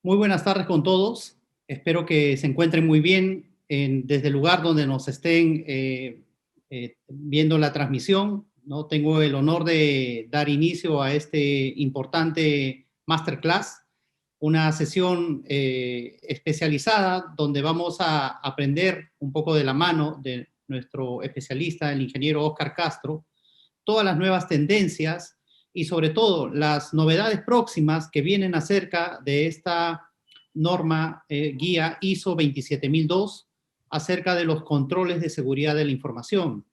Muy buenas tardes con todos. Espero que se encuentren muy bien desde el lugar donde nos estén viendo la transmisión, ¿no? Tengo el honor de dar inicio a este importante masterclass, una sesión especializada donde vamos a aprender un poco de la mano de nuestro especialista, el ingeniero Óscar Castro, todas las nuevas tendencias y sobre todo las novedades próximas que vienen acerca de esta norma guía ISO 27002 acerca de los controles de seguridad de la información.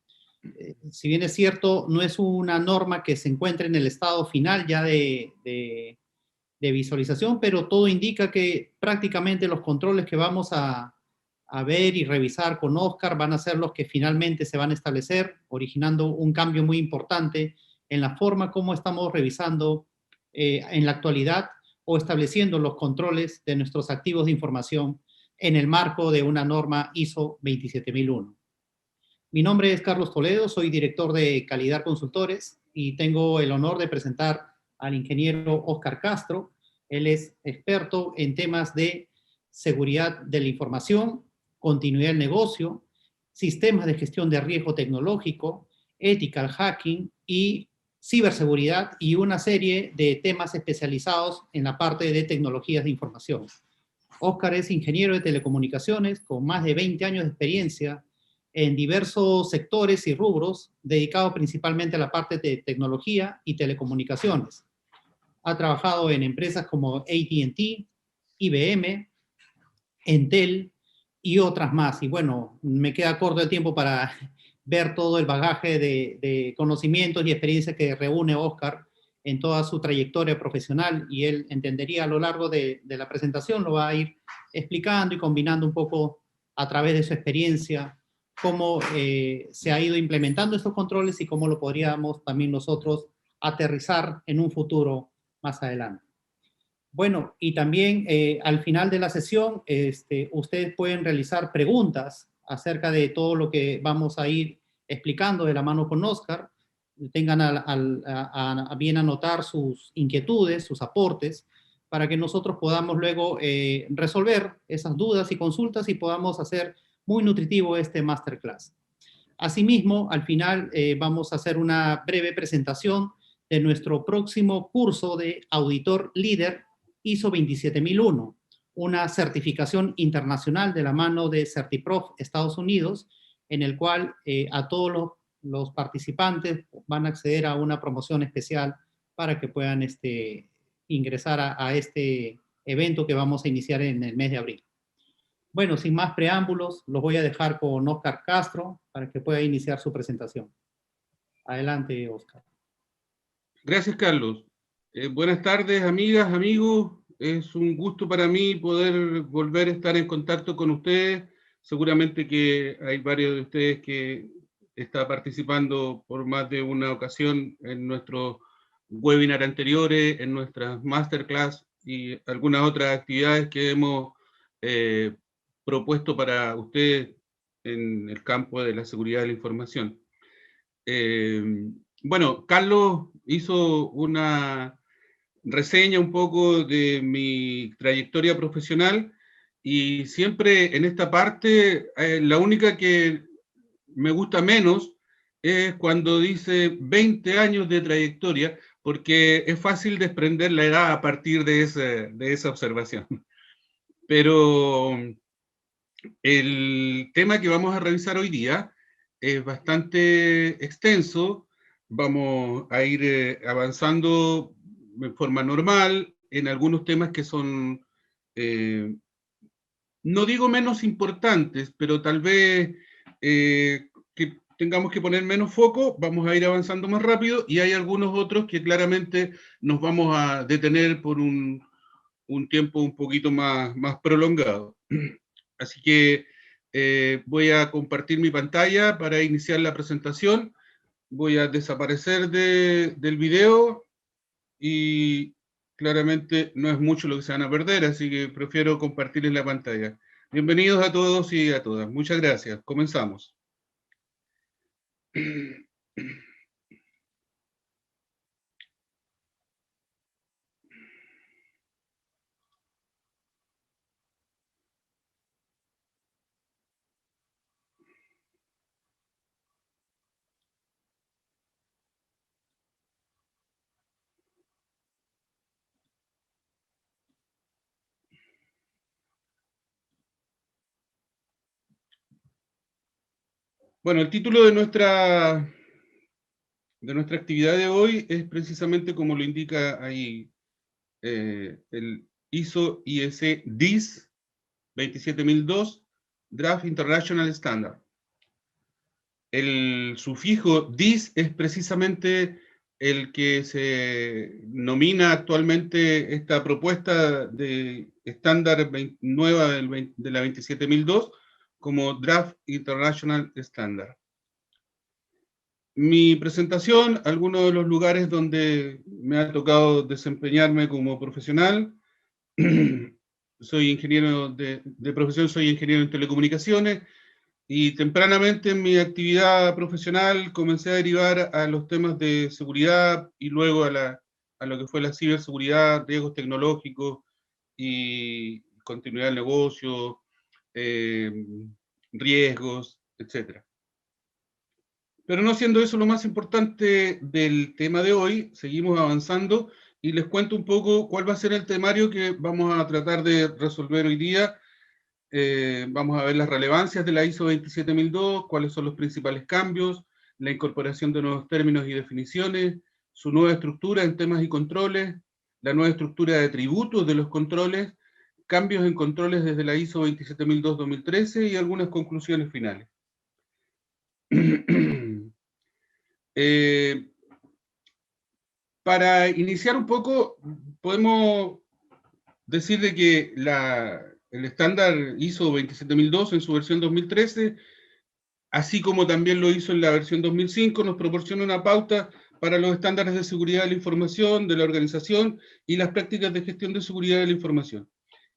Si bien es cierto, no es una norma que se encuentre en el estado final ya de visualización, pero todo indica que prácticamente los controles que vamos a ver y revisar con Oscar van a ser los que finalmente se van a establecer, originando un cambio muy importante en la forma como estamos revisando en la actualidad o estableciendo los controles de nuestros activos de información en el marco de una norma ISO 27001. Mi nombre es Carlos Toledo, soy director de Calidad Consultores y tengo el honor de presentar al ingeniero Óscar Castro. Él es experto en temas de seguridad de la información, continuidad del negocio, sistemas de gestión de riesgo tecnológico, ethical hacking y ciberseguridad y una serie de temas especializados en la parte de tecnologías de información. Óscar es ingeniero de telecomunicaciones con más de 20 años de experiencia en diversos sectores y rubros, dedicado principalmente a la parte de tecnología y telecomunicaciones. Ha trabajado en empresas como AT&T, IBM, Entel y otras más. Y bueno, me queda corto el tiempo para ver todo el bagaje de conocimientos y experiencias que reúne Óscar en toda su trayectoria profesional, y él entendería a lo largo de la presentación, lo va a ir explicando y combinando un poco a través de su experiencia cómo se ha ido implementando estos controles y cómo lo podríamos también nosotros aterrizar en un futuro más adelante. Bueno, y también al final de la sesión, ustedes pueden realizar preguntas acerca de todo lo que vamos a ir explicando de la mano con Oscar. Tengan a bien anotar sus inquietudes, sus aportes, para que nosotros podamos luego resolver esas dudas y consultas y podamos hacer muy nutritivo este masterclass. Asimismo, al final vamos a hacer una breve presentación de nuestro próximo curso de auditor líder ISO 27001, una certificación internacional de la mano de Certiprof Estados Unidos, en el cual a todos los participantes van a acceder a una promoción especial para que puedan ingresar a este evento que vamos a iniciar en el mes de abril. Bueno, sin más preámbulos, los voy a dejar con Óscar Castro para que pueda iniciar su presentación. Adelante, Óscar. Gracias, Carlos. Buenas tardes, amigas, amigos. Es un gusto para mí poder volver a estar en contacto con ustedes. Seguramente que hay varios de ustedes que están participando por más de una ocasión en nuestros webinars anteriores, en nuestras masterclass y algunas otras actividades que hemos propuesto para ustedes en el campo de la seguridad de la información. Bueno, Carlos hizo una reseña un poco de mi trayectoria profesional y siempre en esta parte, la única que me gusta menos es cuando dice 20 años de trayectoria, porque es fácil desprender la edad a partir de esa observación. Pero el tema que vamos a revisar hoy día es bastante extenso. Vamos a ir avanzando de forma normal en algunos temas que son, no digo menos importantes, pero tal vez que tengamos que poner menos foco. Vamos a ir avanzando más rápido, y hay algunos otros que claramente nos vamos a detener por un tiempo un poquito más prolongado. Así que voy a compartir mi pantalla para iniciar la presentación. Voy a desaparecer del video y claramente no es mucho lo que se van a perder, así que prefiero compartirles la pantalla. Bienvenidos a todos y a todas. Muchas gracias. Comenzamos. Bueno, el título de nuestra actividad de hoy es precisamente como lo indica ahí el ISO IEC DIS 27002 Draft International Standard. El sufijo DIS es precisamente el que se nomina actualmente esta propuesta de estándar nueva de la 27002 como Draft International Standard. Mi presentación, algunos de los lugares donde me ha tocado desempeñarme como profesional. Soy ingeniero de profesión, soy ingeniero en telecomunicaciones y tempranamente en mi actividad profesional comencé a derivar a los temas de seguridad y luego a lo que fue la ciberseguridad, riesgos tecnológicos y continuidad del negocio, eh, riesgos, etc. Pero no siendo eso lo más importante del tema de hoy, seguimos avanzando y les cuento un poco cuál va a ser el temario que vamos a tratar de resolver hoy día. Vamos a ver las relevancias de la ISO 27002, cuáles son los principales cambios, la incorporación de nuevos términos y definiciones, su nueva estructura en temas y controles, la nueva estructura de tributos de los controles, cambios en controles desde la ISO 27002-2013 y algunas conclusiones finales. Para iniciar un poco, podemos decir de que el estándar ISO 27002 en su versión 2013, así como también lo hizo en la versión 2005, nos proporciona una pauta para los estándares de seguridad de la información, de la organización y las prácticas de gestión de seguridad de la información,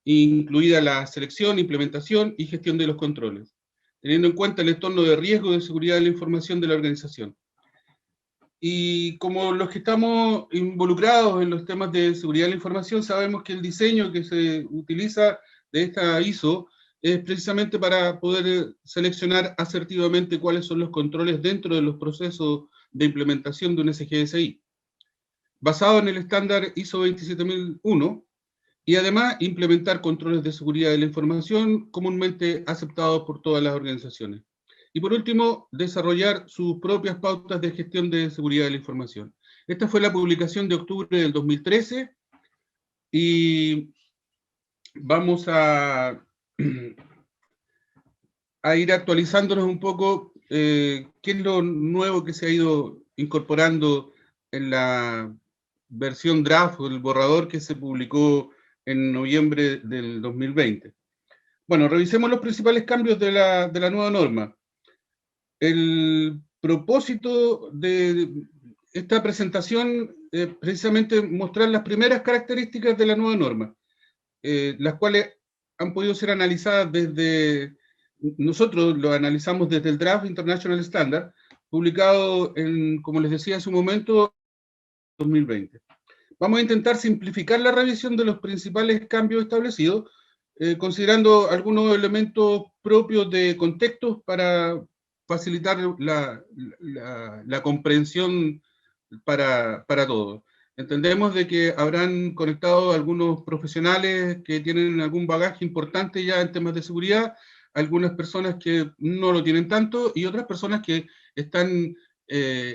incluida la selección, implementación y gestión de los controles, teniendo en cuenta el entorno de riesgo de seguridad de la información de la organización. Y como los que estamos involucrados en los temas de seguridad de la información, sabemos que el diseño que se utiliza de esta ISO es precisamente para poder seleccionar asertivamente cuáles son los controles dentro de los procesos de implementación de un SGSI, basado en el estándar ISO 27001, y además implementar controles de seguridad de la información comúnmente aceptados por todas las organizaciones. Y por último, desarrollar sus propias pautas de gestión de seguridad de la información. Esta fue la publicación de octubre del 2013 y vamos a ir actualizándonos un poco qué es lo nuevo que se ha ido incorporando en la versión draft o el borrador que se publicó en noviembre del 2020. Bueno, revisemos los principales cambios de la nueva norma. El propósito de esta presentación es precisamente mostrar las primeras características de la nueva norma, las cuales han podido ser analizadas desde, nosotros lo analizamos desde el Draft International Standard, publicado en, como les decía hace un momento, 2020. Vamos a intentar simplificar la revisión de los principales cambios establecidos, considerando algunos elementos propios de contextos para facilitar la comprensión para todos. Entendemos de que habrán conectado algunos profesionales que tienen algún bagaje importante ya en temas de seguridad, algunas personas que no lo tienen tanto y otras personas que están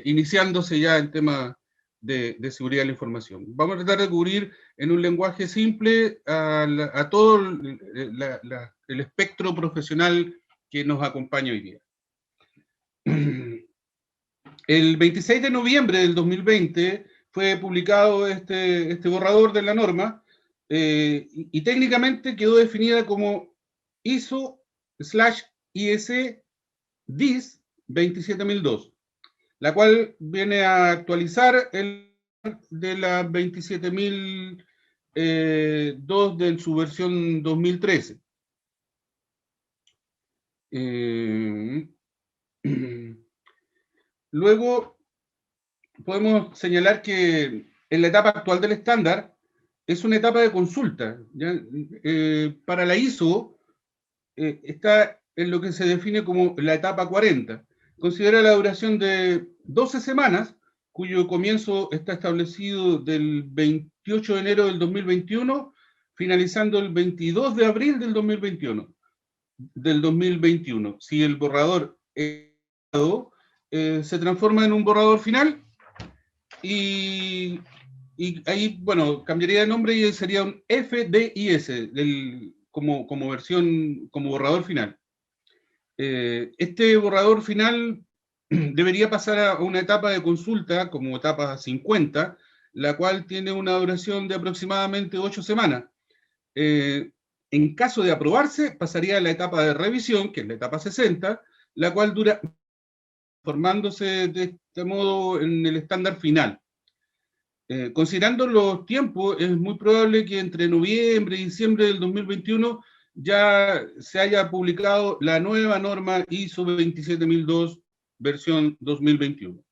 iniciándose ya en temas de seguridad de la información. Vamos a tratar de cubrir en un lenguaje simple a todo el espectro profesional que nos acompaña hoy día. El 26 de noviembre del 2020 fue publicado este borrador de la norma y técnicamente quedó definida como ISO/IEC DIS 27002, la cual viene a actualizar el de la 27002 de su versión 2013. Luego, podemos señalar que en la etapa actual del estándar es una etapa de consulta. Para la ISO está en lo que se define como la etapa 40. Considera la duración de 12 semanas, cuyo comienzo está establecido del 28 de enero del 2021, finalizando el 22 de abril del 2021. Si el borrador se transforma en un borrador final y ahí, bueno, cambiaría de nombre y sería un FDIS, como versión, como borrador final. Este borrador final debería pasar a una etapa de consulta, como etapa 50, la cual tiene una duración de aproximadamente 8 semanas. En caso de aprobarse, pasaría a la etapa de revisión, que es la etapa 60, la cual dura formándose de este modo en el estándar final. Considerando los tiempos, es muy probable que entre noviembre y diciembre del 2021 ya se haya publicado la nueva norma ISO 27002 versión 2021.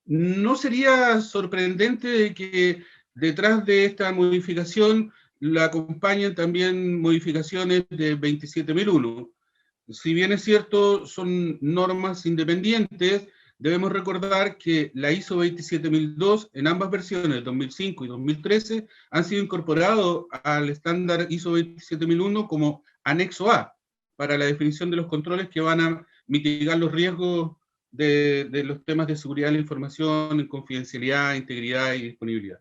No sería sorprendente que detrás de esta modificación la acompañen también modificaciones de 27001. Si bien es cierto, son normas independientes, debemos recordar que la ISO 27002 en ambas versiones, 2005 y 2013, han sido incorporados al estándar ISO 27001 como anexo A, para la definición de los controles que van a mitigar los riesgos de los temas de seguridad de la información, confidencialidad, integridad y disponibilidad.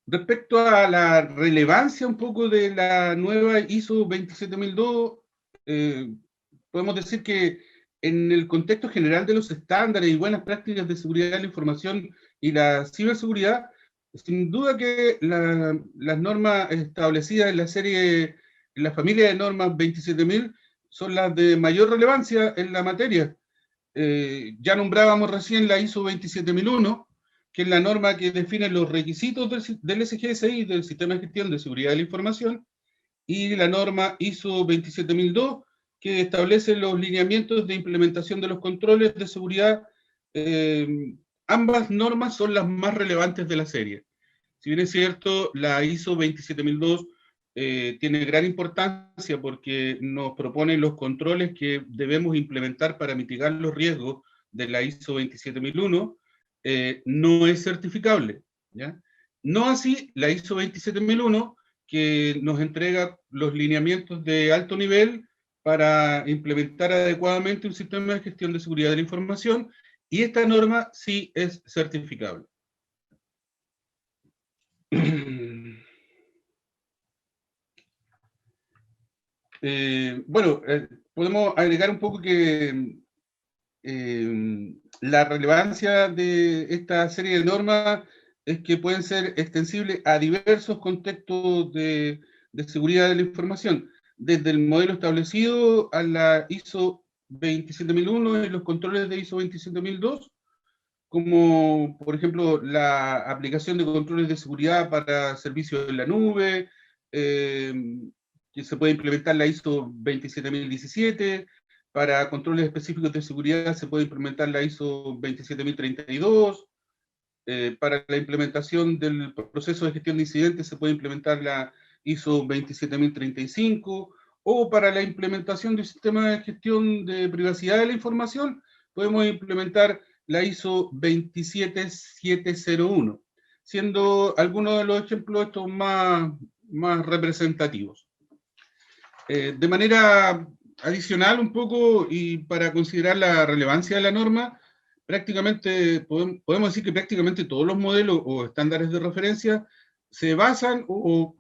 Respecto a la relevancia un poco de la nueva ISO 27002, podemos decir que en el contexto general de los estándares y buenas prácticas de seguridad de la información y la ciberseguridad, sin duda que las normas establecidas en la serie, en la familia de normas 27000, son las de mayor relevancia en la materia. Ya nombrábamos recién la ISO 27001, que es la norma que define los requisitos del SGSI, del Sistema de Gestión de Seguridad de la Información, y la norma ISO 27002, que establece los lineamientos de implementación de los controles de seguridad. Ambas normas son las más relevantes de la serie. Si bien es cierto, la ISO 27002 tiene gran importancia porque nos propone los controles que debemos implementar para mitigar los riesgos de la ISO 27001, no es certificable, ¿ya? No así la ISO 27001, que nos entrega los lineamientos de alto nivel para implementar adecuadamente un sistema de gestión de seguridad de la información, y esta norma sí es certificable. Bueno, podemos agregar un poco que la relevancia de esta serie de normas es que pueden ser extensibles a diversos contextos de seguridad de la información, desde el modelo establecido a la ISO 27001 y los controles de ISO 27002, como por ejemplo la aplicación de controles de seguridad para servicios en la nube, que se puede implementar la ISO 27017, para controles específicos de seguridad se puede implementar la ISO 27032, para la implementación del proceso de gestión de incidentes se puede implementar la ISO 27035, o para la implementación del sistema de gestión de privacidad de la información podemos implementar la ISO 27701, siendo algunos de los ejemplos estos más representativos. De manera adicional un poco, y para considerar la relevancia de la norma, prácticamente podemos decir que prácticamente todos los modelos o estándares de referencia se basan o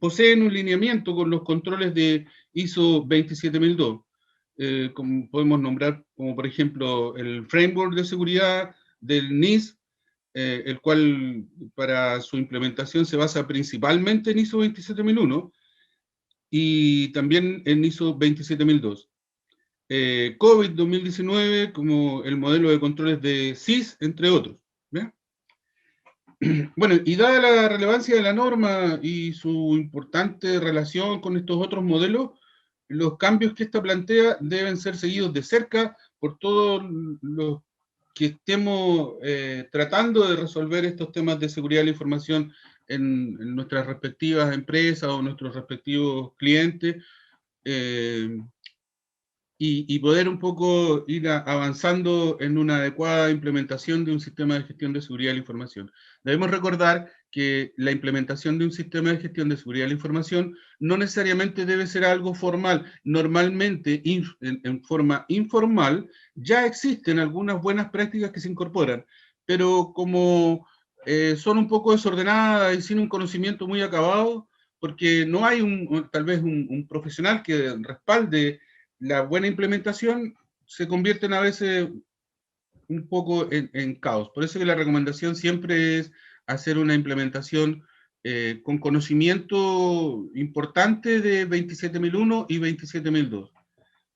poseen un lineamiento con los controles de ISO 27002. Como podemos nombrar, como por ejemplo el framework de seguridad del NIST, el cual para su implementación se basa principalmente en ISO 27001, y también en ISO 27002. COVID 2019 como el modelo de controles de SIS, entre otros. ¿Ve? Bueno, y dada la relevancia de la norma y su importante relación con estos otros modelos, los cambios que esta plantea deben ser seguidos de cerca por todos los que estemos tratando de resolver estos temas de seguridad de la información en nuestras respectivas empresas o nuestros respectivos clientes. y poder un poco ir avanzando en una adecuada implementación de un sistema de gestión de seguridad de la información. Debemos recordar que la implementación de un sistema de gestión de seguridad de la información no necesariamente debe ser algo formal. Normalmente, en forma informal, ya existen algunas buenas prácticas que se incorporan, pero como son un poco desordenadas y sin un conocimiento muy acabado, porque no hay tal vez un profesional que respalde la buena implementación, se convierten a veces un poco en caos. Por eso que la recomendación siempre es hacer una implementación con conocimiento importante de 27001 y 27002.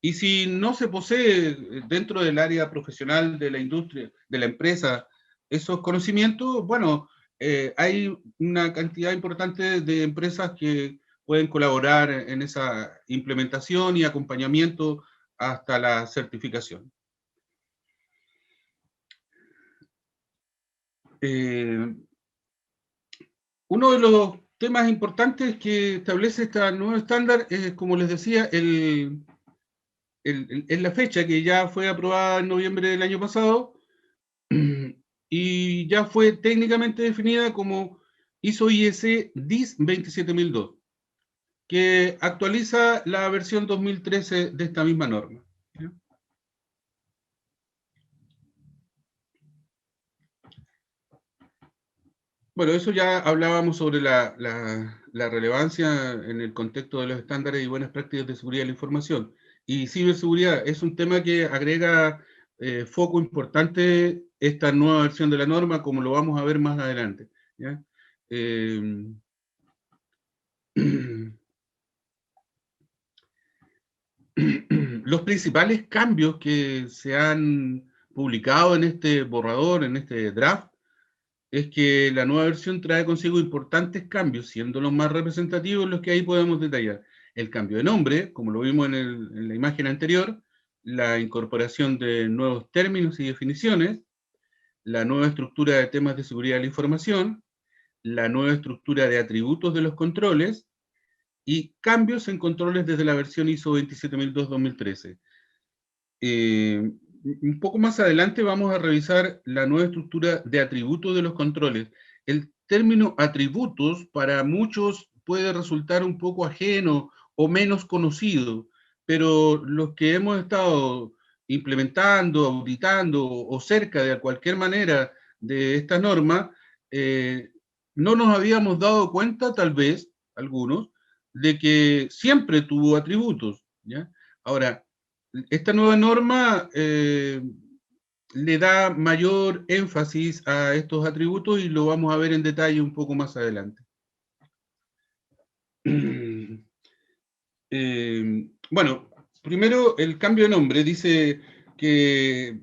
Y si no se posee dentro del área profesional de la industria, de la empresa, esos conocimientos, bueno, hay una cantidad importante de empresas que pueden colaborar en esa implementación y acompañamiento hasta la certificación. Uno de los temas importantes que establece este nuevo estándar es, como les decía, es la fecha que ya fue aprobada en noviembre del año pasado y ya fue técnicamente definida como ISO IEC 27002, que actualiza la versión 2013 de esta misma norma. Bueno, eso ya hablábamos sobre la relevancia en el contexto de los estándares y buenas prácticas de seguridad de la información. Y ciberseguridad es un tema que agrega foco importante esta nueva versión de la norma, como lo vamos a ver más adelante, ¿ya? Los principales cambios que se han publicado en este borrador, en este draft, es que la nueva versión trae consigo importantes cambios, siendo los más representativos los que ahí podemos detallar. El cambio de nombre, como lo vimos en la imagen anterior, la incorporación de nuevos términos y definiciones, la nueva estructura de temas de seguridad de la información, la nueva estructura de atributos de los controles y cambios en controles desde la versión ISO 27002-2013. Un poco más adelante vamos a revisar la nueva estructura de atributos de los controles. El término atributos para muchos puede resultar un poco ajeno o menos conocido, pero los que hemos estado implementando, auditando o cerca de cualquier manera de esta norma, no nos habíamos dado cuenta, tal vez, algunos, de que siempre tuvo atributos, ¿ya? Ahora, esta nueva norma le da mayor énfasis a estos atributos y lo vamos a ver en detalle un poco más adelante. Bueno, primero el cambio de nombre. Dice que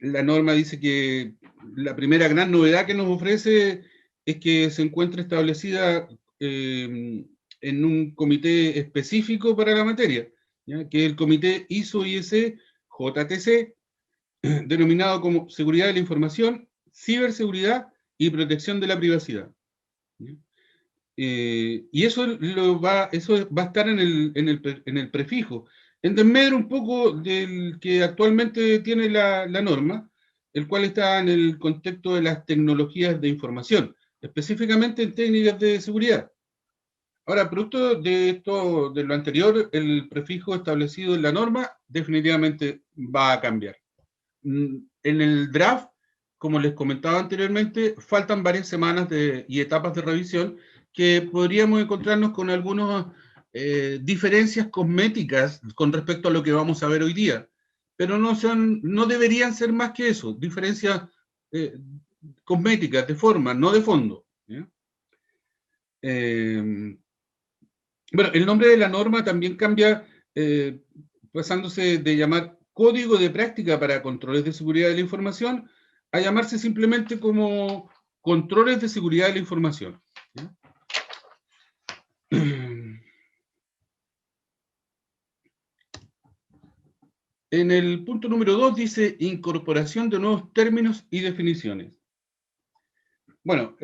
la norma dice que la primera gran novedad que nos ofrece es que se encuentra establecida en un comité específico para la materia, ¿ya? Que es el comité ISO-IEC JTC, denominado como Seguridad de la Información, Ciberseguridad y Protección de la Privacidad. Y eso, eso va a estar en el prefijo. En desmedro un poco del que actualmente tiene la norma, el cual está en el contexto de las tecnologías de información, específicamente en técnicas de seguridad. Ahora, producto de esto, de lo anterior, el prefijo establecido en la norma definitivamente va a cambiar. En el draft, como les comentaba anteriormente, faltan varias semanas y etapas de revisión que podríamos encontrarnos con algunas diferencias cosméticas con respecto a lo que vamos a ver hoy día, pero no deberían ser más que eso, diferencias cosméticas de forma, no de fondo. Bueno, el nombre de la norma también cambia, pasándose de llamar Código de Práctica para Controles de Seguridad de la Información a llamarse simplemente como Controles de Seguridad de la Información. ¿Ya? En el punto número 2 dice incorporación de nuevos términos y definiciones. Bueno,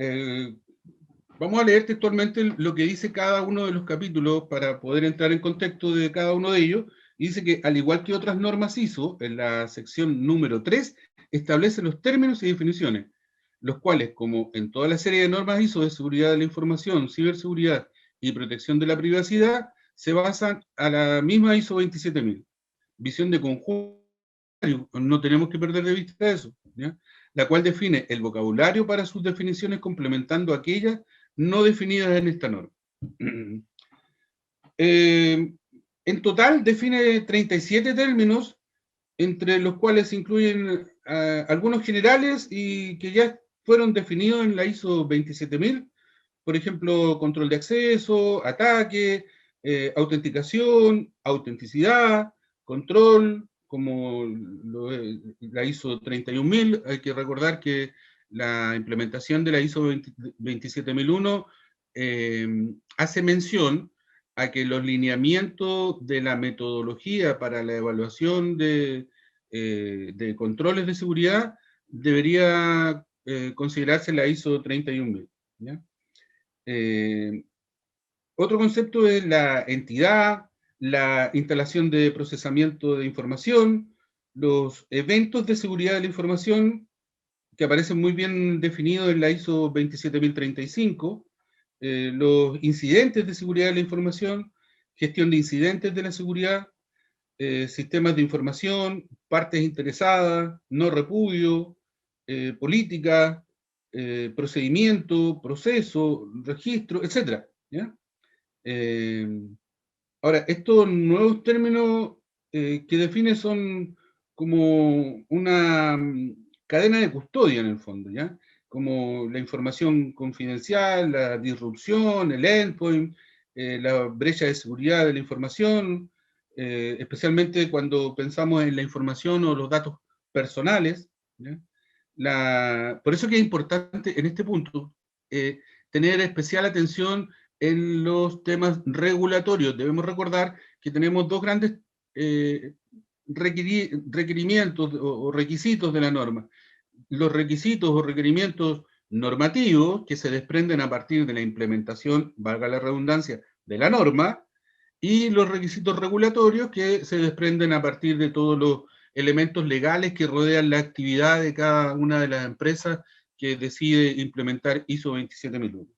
vamos a leer textualmente lo que dice cada uno de los capítulos para poder entrar en contexto de cada uno de ellos, Y dice que, al igual que otras normas ISO, en la sección número 3, establece los términos y definiciones, los cuales, como en toda la serie de normas ISO de seguridad de la información, ciberseguridad y protección de la privacidad, se basan a la misma ISO 27000. Visión de conjunto, no tenemos que perder de vista eso, ¿ya? La cual define el vocabulario para sus definiciones complementando aquellas no definidas en esta norma. En total define 37 términos, entre los cuales se incluyen algunos generales y que ya fueron definidos en la ISO 27000, por ejemplo, control de acceso, ataque, autenticación, autenticidad, control, como la ISO 31000. Hay que recordar que la implementación de la ISO 27001 hace mención a que los lineamientos de la metodología para la evaluación de controles de seguridad debería considerarse la ISO 31000, ¿ya? Otro concepto es la entidad, la instalación de procesamiento de información, los eventos de seguridad de la información, que aparecen muy bien definidos en la ISO 27035, los incidentes de seguridad de la información, gestión de incidentes de la seguridad, sistemas de información, partes interesadas, no repudio, política, procedimiento, proceso, registro, etc. ¿Ya? Ahora, estos nuevos términos que define son como una cadena de custodia en el fondo, ¿ya? Como la información confidencial, la disrupción, el endpoint, la brecha de seguridad de la información, especialmente cuando pensamos en la información o los datos personales, ¿ya? Por eso que es importante en este punto tener especial atención en los temas regulatorios. Debemos recordar que tenemos dos grandes requerimientos o requisitos de la norma. Los requisitos o requerimientos normativos que se desprenden a partir de la implementación, valga la redundancia, de la norma, y los requisitos regulatorios que se desprenden a partir de todos los elementos legales que rodean la actividad de cada una de las empresas que decide implementar ISO 27001.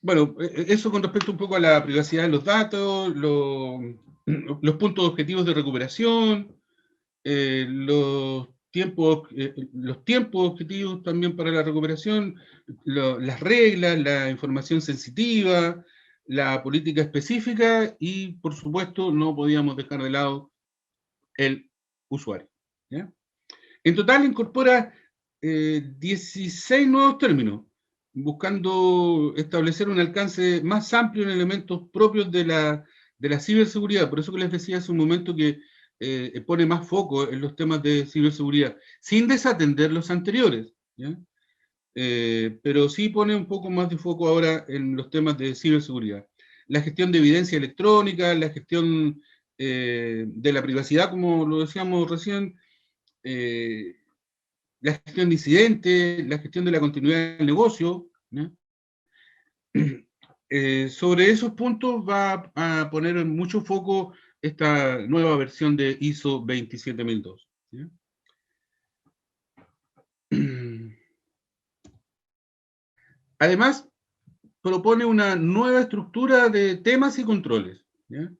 Bueno, eso con respecto un poco a la privacidad de los datos, los puntos objetivos de recuperación, los tiempos objetivos también para la recuperación, las reglas, la información sensitiva, la política específica y, por supuesto, no podíamos dejar de lado el usuario, ¿ya? En total incorpora 16 nuevos términos, buscando establecer un alcance más amplio en elementos propios de la ciberseguridad. Por eso que les decía hace un momento que pone más foco en los temas de ciberseguridad, sin desatender los anteriores, ¿ya? Pero sí pone un poco más de foco ahora en los temas de ciberseguridad. La gestión de evidencia electrónica, la gestión de la privacidad, como lo decíamos recién, la gestión de incidentes, la gestión de la continuidad del negocio, ¿no? Sobre esos puntos va a poner mucho foco esta nueva versión de ISO 27002, ¿ya? Además, propone una nueva estructura de temas y controles, ¿ya?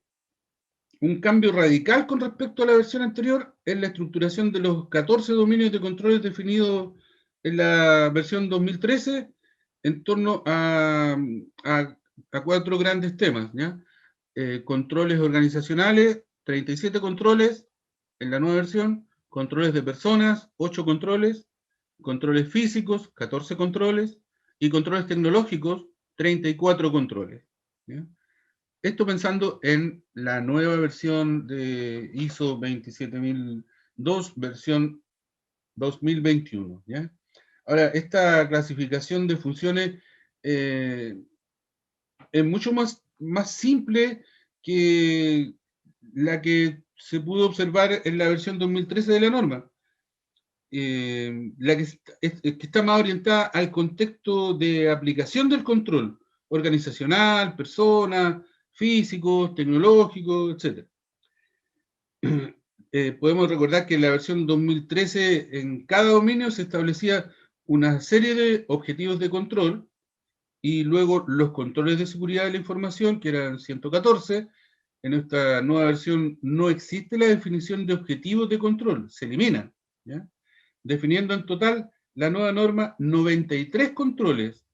Un cambio radical con respecto a la versión anterior es la estructuración de los 14 dominios de controles definidos en la versión 2013 en torno a 4 grandes temas, ¿ya? Controles organizacionales, 37 controles en la nueva versión, controles de personas, 8 controles, controles físicos, 14 controles, y controles tecnológicos, 34 controles, ¿ya? Esto pensando en la nueva versión de ISO 27002, versión 2021, ¿ya? Ahora, esta clasificación de funciones es mucho más simple que la que se pudo observar en la versión 2013 de la norma. que está más orientada al contexto de aplicación del control organizacional, personas, físicos, tecnológicos, etc. Podemos recordar que en la versión 2013 en cada dominio se establecía una serie de objetivos de control y luego los controles de seguridad de la información, que eran 114. En esta nueva versión no existe la definición de objetivos de control, se elimina, ¿ya? Definiendo en total la nueva norma 93 controles.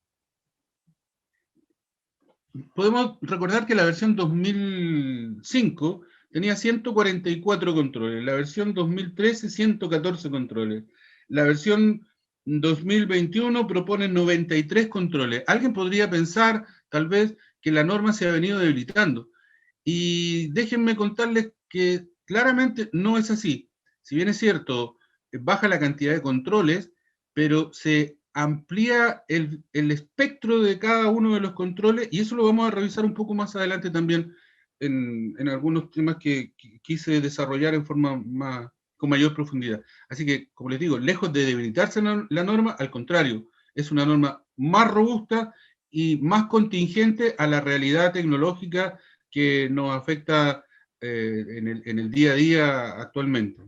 Podemos recordar que la versión 2005 tenía 144 controles, la versión 2013 114 controles, la versión 2021 propone 93 controles. Alguien podría pensar, tal vez, que la norma se ha venido debilitando. Y déjenme contarles que claramente no es así. Si bien es cierto, baja la cantidad de controles, pero se amplía el espectro de cada uno de los controles, y eso lo vamos a revisar un poco más adelante también en algunos temas que quise desarrollar en forma con mayor profundidad. Así que, como les digo, lejos de debilitarse la norma, al contrario, es una norma más robusta y más contingente a la realidad tecnológica que nos afecta en el día a día actualmente.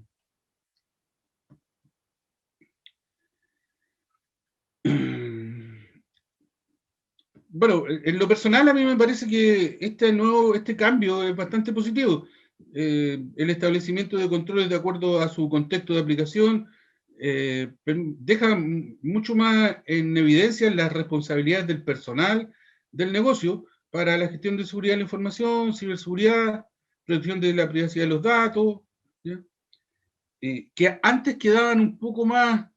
Bueno, en lo personal a mí me parece que este cambio es bastante positivo. El establecimiento de controles de acuerdo a su contexto de aplicación deja mucho más en evidencia las responsabilidades del personal del negocio para la gestión de seguridad de la información, ciberseguridad, protección de la privacidad de los datos, ¿ya? Que antes quedaban un poco más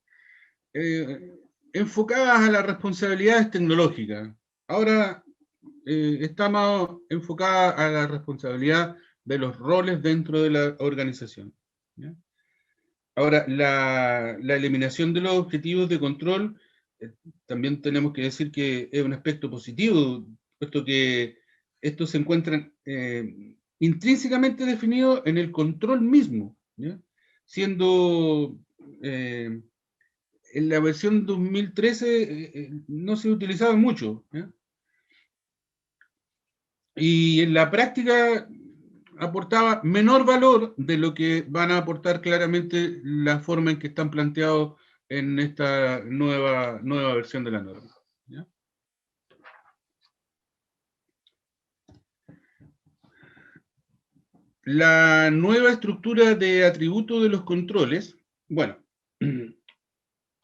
enfocadas a las responsabilidades tecnológicas. Ahora está más enfocada a la responsabilidad de los roles dentro de la organización, ¿ya? Ahora, la eliminación de los objetivos de control, también tenemos que decir que es un aspecto positivo, puesto que estos se encuentran intrínsecamente definidos en el control mismo, ¿ya? Siendo en la versión 2013 no se utilizaba mucho, ¿ya? Y en la práctica aportaba menor valor de lo que van a aportar claramente la forma en que están planteados en esta nueva versión de la norma, ¿ya? La nueva estructura de atributos de los controles, bueno,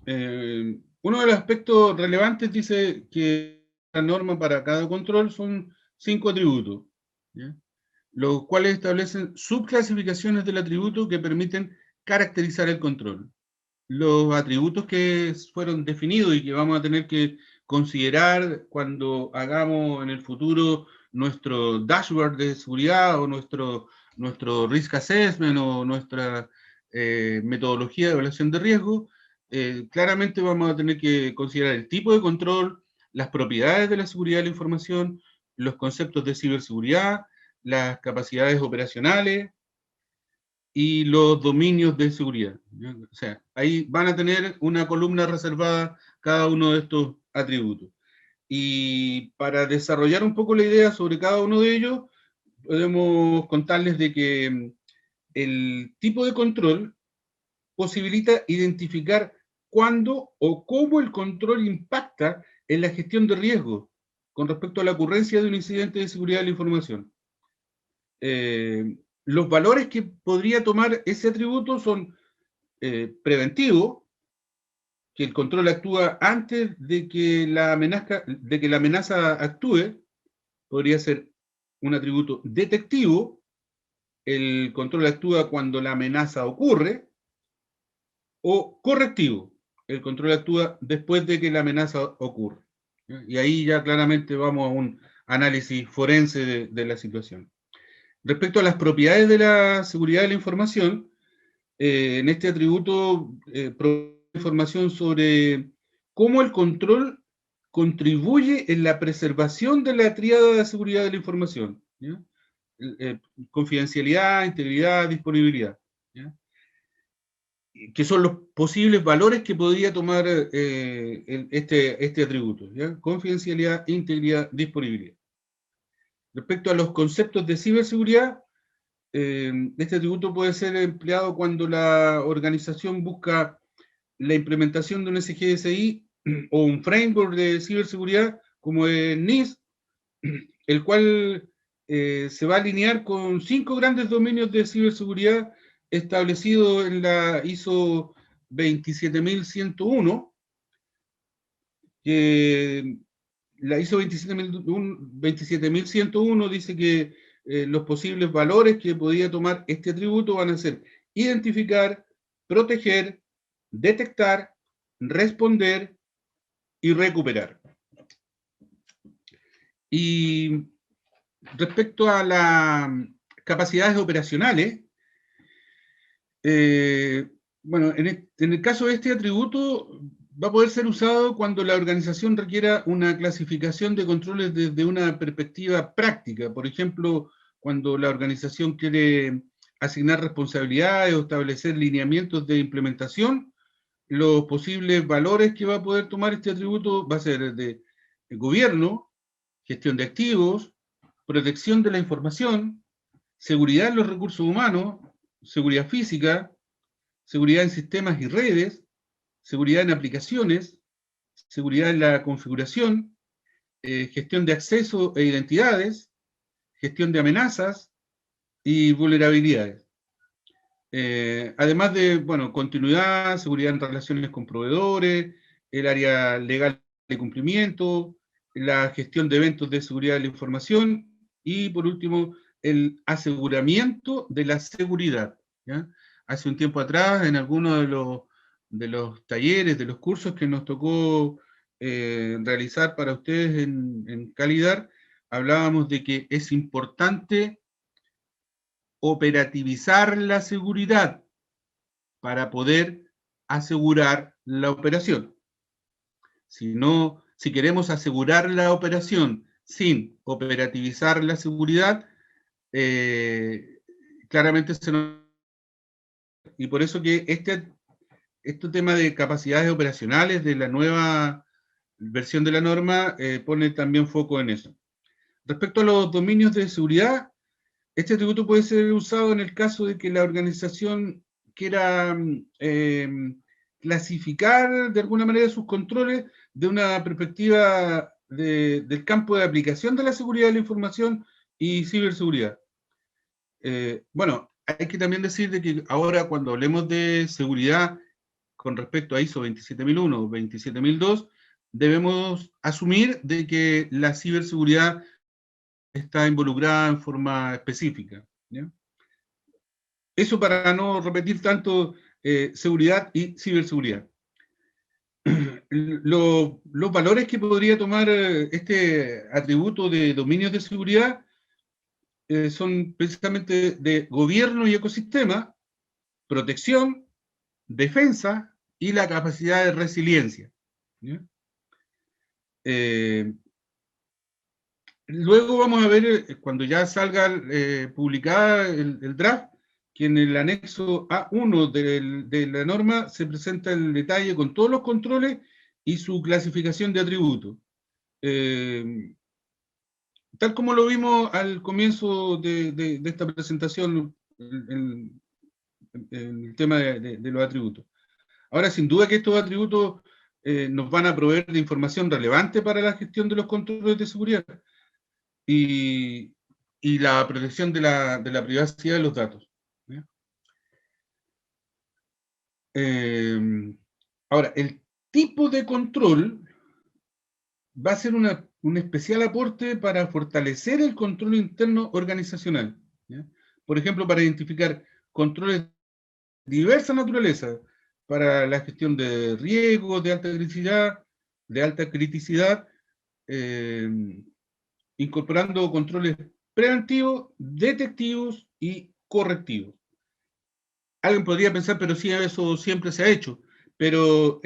uno de los aspectos relevantes dice que la norma para cada control son 5 atributos, ¿ya? Los cuales establecen subclasificaciones del atributo que permiten caracterizar el control. Los atributos que fueron definidos y que vamos a tener que considerar cuando hagamos en el futuro nuestro dashboard de seguridad o nuestro risk assessment o nuestra metodología de evaluación de riesgo, claramente vamos a tener que considerar el tipo de control, las propiedades de la seguridad de la información, los conceptos de ciberseguridad, las capacidades operacionales y los dominios de seguridad, ¿ya? O sea, ahí van a tener una columna reservada cada uno de estos atributos. Y para desarrollar un poco la idea sobre cada uno de ellos, podemos contarles de que el tipo de control posibilita identificar cuándo o cómo el control impacta en la gestión de riesgos con respecto a la ocurrencia de un incidente de seguridad de la información. Los valores que podría tomar ese atributo son preventivo, que el control actúa antes de que la amenaza actúe, podría ser un atributo detectivo, el control actúa cuando la amenaza ocurre, o correctivo, el control actúa después de que la amenaza ocurre. Y ahí ya claramente vamos a un análisis forense de la situación. Respecto a las propiedades de la seguridad de la información, en este atributo información sobre cómo el control contribuye en la preservación de la tríada de seguridad de la información, ¿ya? Confidencialidad, integridad, disponibilidad, ¿ya? que son los posibles valores que podría tomar este atributo, ¿ya? Confidencialidad, integridad, disponibilidad. Respecto a los conceptos de ciberseguridad, este atributo puede ser empleado cuando la organización busca la implementación de un SGSI o un framework de ciberseguridad como el NIST, el cual se va a alinear con 5 grandes dominios de ciberseguridad establecidos en la ISO 27101, que la ISO 27101 dice que los posibles valores que podría tomar este atributo van a ser identificar, proteger, detectar, responder y recuperar. Y respecto a las capacidades operacionales, bueno, en el caso de este atributo va a poder ser usado cuando la organización requiera una clasificación de controles desde una perspectiva práctica. Por ejemplo, cuando la organización quiere asignar responsabilidades o establecer lineamientos de implementación, los posibles valores que va a poder tomar este atributo va a ser de gobierno, gestión de activos, protección de la información, seguridad en los recursos humanos, seguridad física, seguridad en sistemas y redes, seguridad en aplicaciones, seguridad en la configuración, gestión de acceso e identidades, gestión de amenazas y vulnerabilidades. Además de, bueno, continuidad, seguridad en relaciones con proveedores, el área legal de cumplimiento, la gestión de eventos de seguridad de la información y, por último, el aseguramiento de la seguridad, ¿ya? Hace un tiempo atrás, en algunos de los talleres, de los cursos que nos tocó realizar para ustedes en Calidad, hablábamos de que es importante operativizar la seguridad para poder asegurar la operación. Si queremos asegurar la operación sin operativizar la seguridad, claramente se nos... Y por eso que este tema de capacidades operacionales de la nueva versión de la norma pone también foco en eso. Respecto a los dominios de seguridad, este atributo puede ser usado en el caso de que la organización quiera clasificar de alguna manera sus controles de una perspectiva del campo de aplicación de la seguridad de la información y ciberseguridad. Bueno, hay que también decir de que ahora cuando hablemos de seguridad con respecto a ISO 27001, 27002, debemos asumir de que la ciberseguridad está involucrada en forma específica, ¿ya? Eso para no repetir tanto seguridad y ciberseguridad. Los valores que podría tomar este atributo de dominios de seguridad son precisamente de gobierno y ecosistema, protección, defensa y la capacidad de resiliencia, ¿ya? Luego vamos a ver, cuando ya salga publicada el draft, que en el anexo A1 de la norma se presenta el detalle con todos los controles y su clasificación de atributos. Tal como lo vimos al comienzo de esta presentación, el tema de los atributos. Ahora, sin duda que estos atributos nos van a proveer de información relevante para la gestión de los controles de seguridad y la protección de la privacidad de los datos, ¿ya? Ahora, el tipo de control va a ser un especial aporte para fortalecer el control interno organizacional, ¿ya? Por ejemplo, para identificar controles de diversa naturaleza, para la gestión de riesgos de alta criticidad, incorporando controles preventivos, detectivos y correctivos. Alguien podría pensar, pero sí, eso siempre se ha hecho. Pero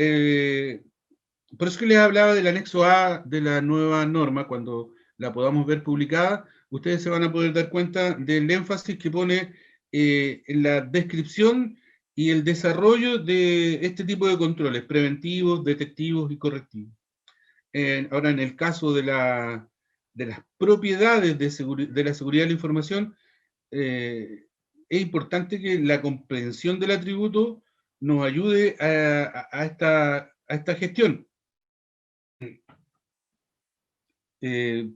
por eso que les hablaba del anexo A de la nueva norma, cuando la podamos ver publicada, ustedes se van a poder dar cuenta del énfasis que pone en la descripción y el desarrollo de este tipo de controles preventivos, detectivos y correctivos. Ahora, en el caso de las propiedades de la seguridad de la información, es importante que la comprensión del atributo nos ayude a esta gestión.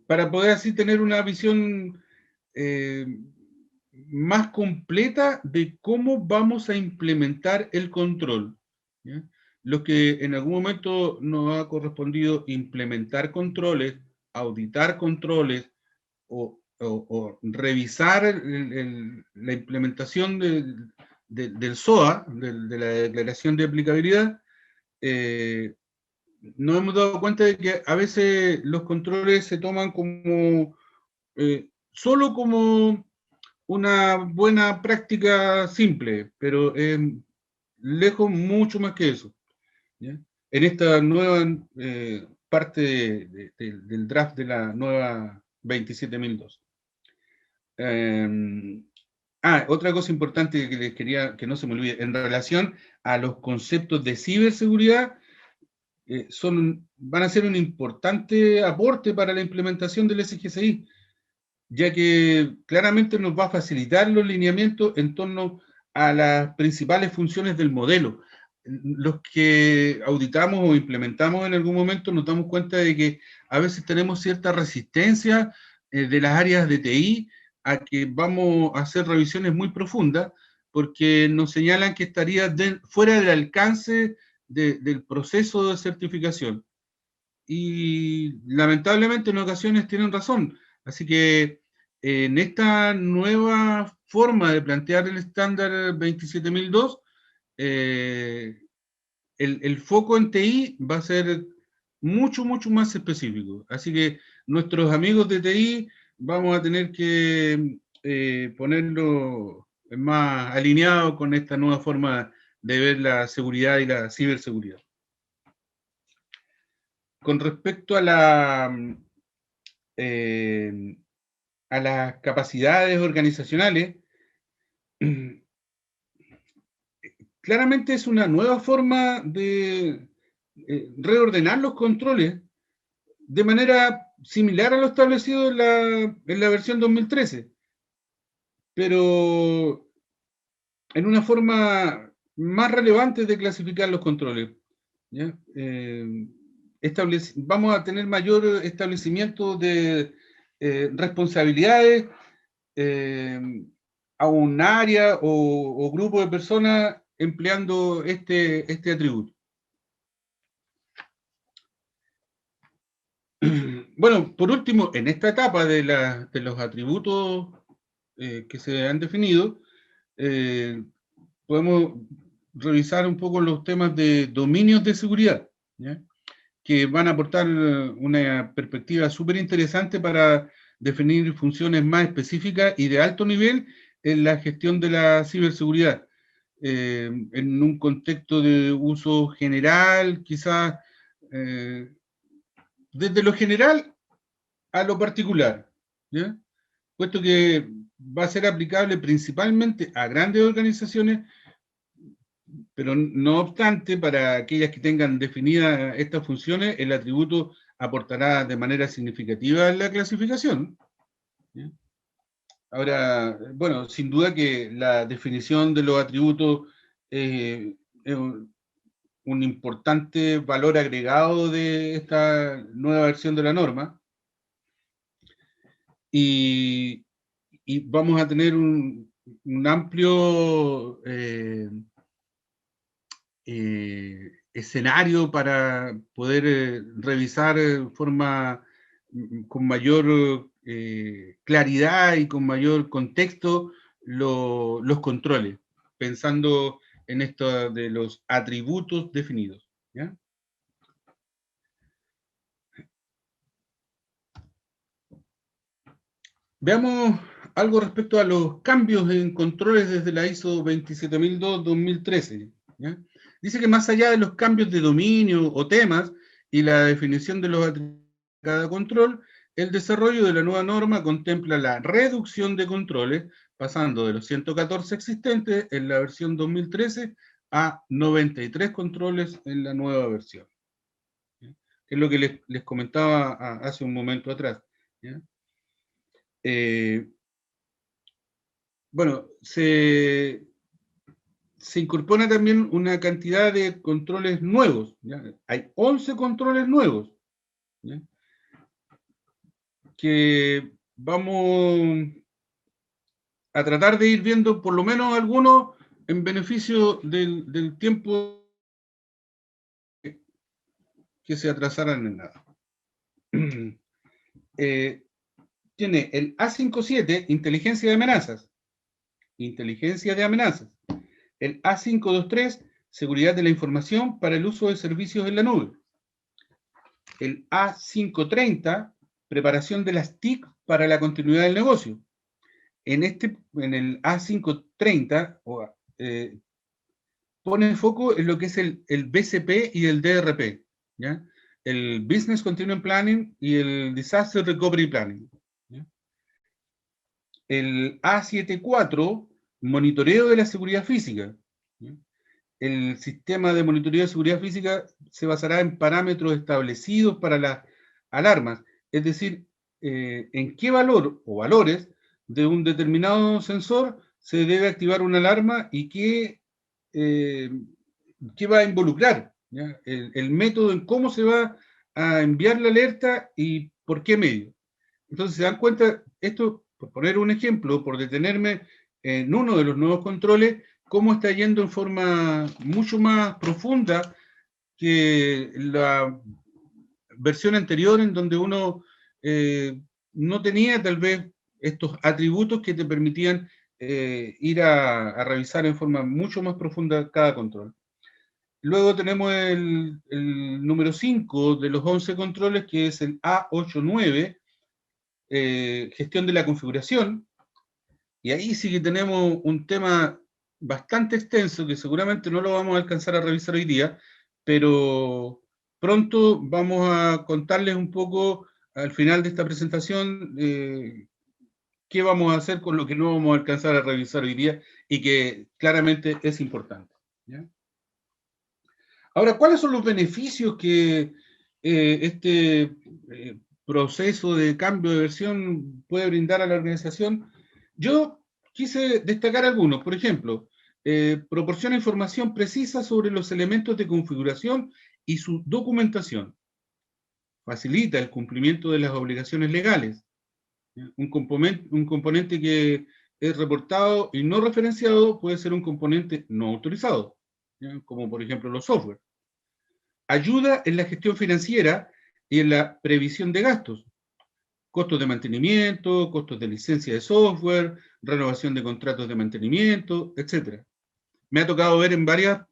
Para poder así tener una visión más completa de cómo vamos a implementar el control, ¿ya? Lo que en algún momento nos ha correspondido implementar controles, auditar controles o revisar la implementación del SOA, de la Declaración de Aplicabilidad. Nos hemos dado cuenta de que a veces los controles se toman como solo como una buena práctica simple, pero lejos mucho más que eso, ¿ya? En esta nueva parte del draft de la nueva 27002. Otra cosa importante que les quería, que no se me olvide, en relación a los conceptos de ciberseguridad, van a ser un importante aporte para la implementación del SGCI, ya que claramente nos va a facilitar los lineamientos en torno a las principales funciones del modelo. Los que auditamos o implementamos en algún momento nos damos cuenta de que a veces tenemos cierta resistencia de las áreas de TI a que vamos a hacer revisiones muy profundas, porque nos señalan que estaría fuera del alcance del proceso de certificación. Y lamentablemente en ocasiones tienen razón. Así que en esta nueva forma de plantear el estándar 27002, el foco en TI va a ser mucho, mucho más específico. Así que nuestros amigos de TI vamos a tener que ponerlo más alineado con esta nueva forma de ver la seguridad y la ciberseguridad. Con respecto a las capacidades organizacionales, claramente es una nueva forma de reordenar los controles de manera similar a lo establecido en la versión 2013, pero en una forma más relevante de clasificar los controles, ¿ya? Vamos a tener mayor establecimiento de responsabilidades a un área o grupo de personas empleando este atributo. Bueno, por último, en esta etapa de los atributos que se han definido, podemos revisar un poco los temas de dominios de seguridad, ¿ya? Que van a aportar una perspectiva súper interesante para definir funciones más específicas y de alto nivel en la gestión de la ciberseguridad, en un contexto de uso general, quizás desde lo general a lo particular, ¿ya? Puesto que va a ser aplicable principalmente a grandes organizaciones, pero no obstante, para aquellas que tengan definidas estas funciones, el atributo aportará de manera significativa en la clasificación, ¿ya? Ahora, bueno, sin duda que la definición de los atributos es un importante valor agregado de esta nueva versión de la norma, y vamos a tener un amplio escenario para poder revisar de forma con mayor claridad y con mayor contexto los controles, pensando en esto de los atributos definidos, ¿ya? Veamos algo respecto a los cambios en controles desde la ISO 27002-2013, ¿ya? Dice que más allá de los cambios de dominio o temas y la definición de los atributos de cada control, el desarrollo de la nueva norma contempla la reducción de controles, pasando de los 114 existentes en la versión 2013 a 93 controles en la nueva versión. Es lo que les comentaba hace un momento atrás. Bueno, se incorpora también una cantidad de controles nuevos. ¿Ya? Hay 11 controles nuevos, ¿ya? Que vamos a tratar de ir viendo por lo menos algunos en beneficio del tiempo que se atrasaran en nada. Tiene el A57, inteligencia de amenazas. Inteligencia de amenazas. El A523, seguridad de la información para el uso de servicios en la nube. El A530, preparación de las TIC para la continuidad del negocio. En el A530 pone foco en lo que es el BCP y el DRP, ¿ya? El Business Continuum Planning y el Disaster Recovery Planning, ¿ya? El A74, monitoreo de la seguridad física, ¿ya? El sistema de monitoreo de seguridad física se basará en parámetros establecidos para las alarmas, es decir, en qué valor o valores de un determinado sensor se debe activar una alarma y qué va a involucrar, ¿ya? El método en cómo se va a enviar la alerta y por qué medio. Entonces, se dan cuenta, esto, por poner un ejemplo, por detenerme en uno de los nuevos controles, cómo está yendo en forma mucho más profunda que la versión anterior, en donde uno no tenía tal vez estos atributos que te permitían ir a revisar en forma mucho más profunda cada control. Luego tenemos el número 5 de los 11 controles, que es el A89, gestión de la configuración, y ahí sí que tenemos un tema bastante extenso que seguramente no lo vamos a alcanzar a revisar hoy día, pero pronto vamos a contarles un poco al final de esta presentación qué vamos a hacer con lo que no vamos a alcanzar a revisar hoy día y que claramente es importante, ¿ya? Ahora, ¿cuáles son los beneficios que este proceso de cambio de versión puede brindar a la organización? Yo quise destacar algunos. Por ejemplo, proporciona información precisa sobre los elementos de configuración y su documentación. Facilita el cumplimiento de las obligaciones legales. Un componente que es reportado y no referenciado puede ser un componente no autorizado, ¿ya? Como por ejemplo los software. Ayuda en la gestión financiera y en la previsión de gastos. Costos de mantenimiento, costos de licencia de software, renovación de contratos de mantenimiento, etc. Me ha tocado ver en varias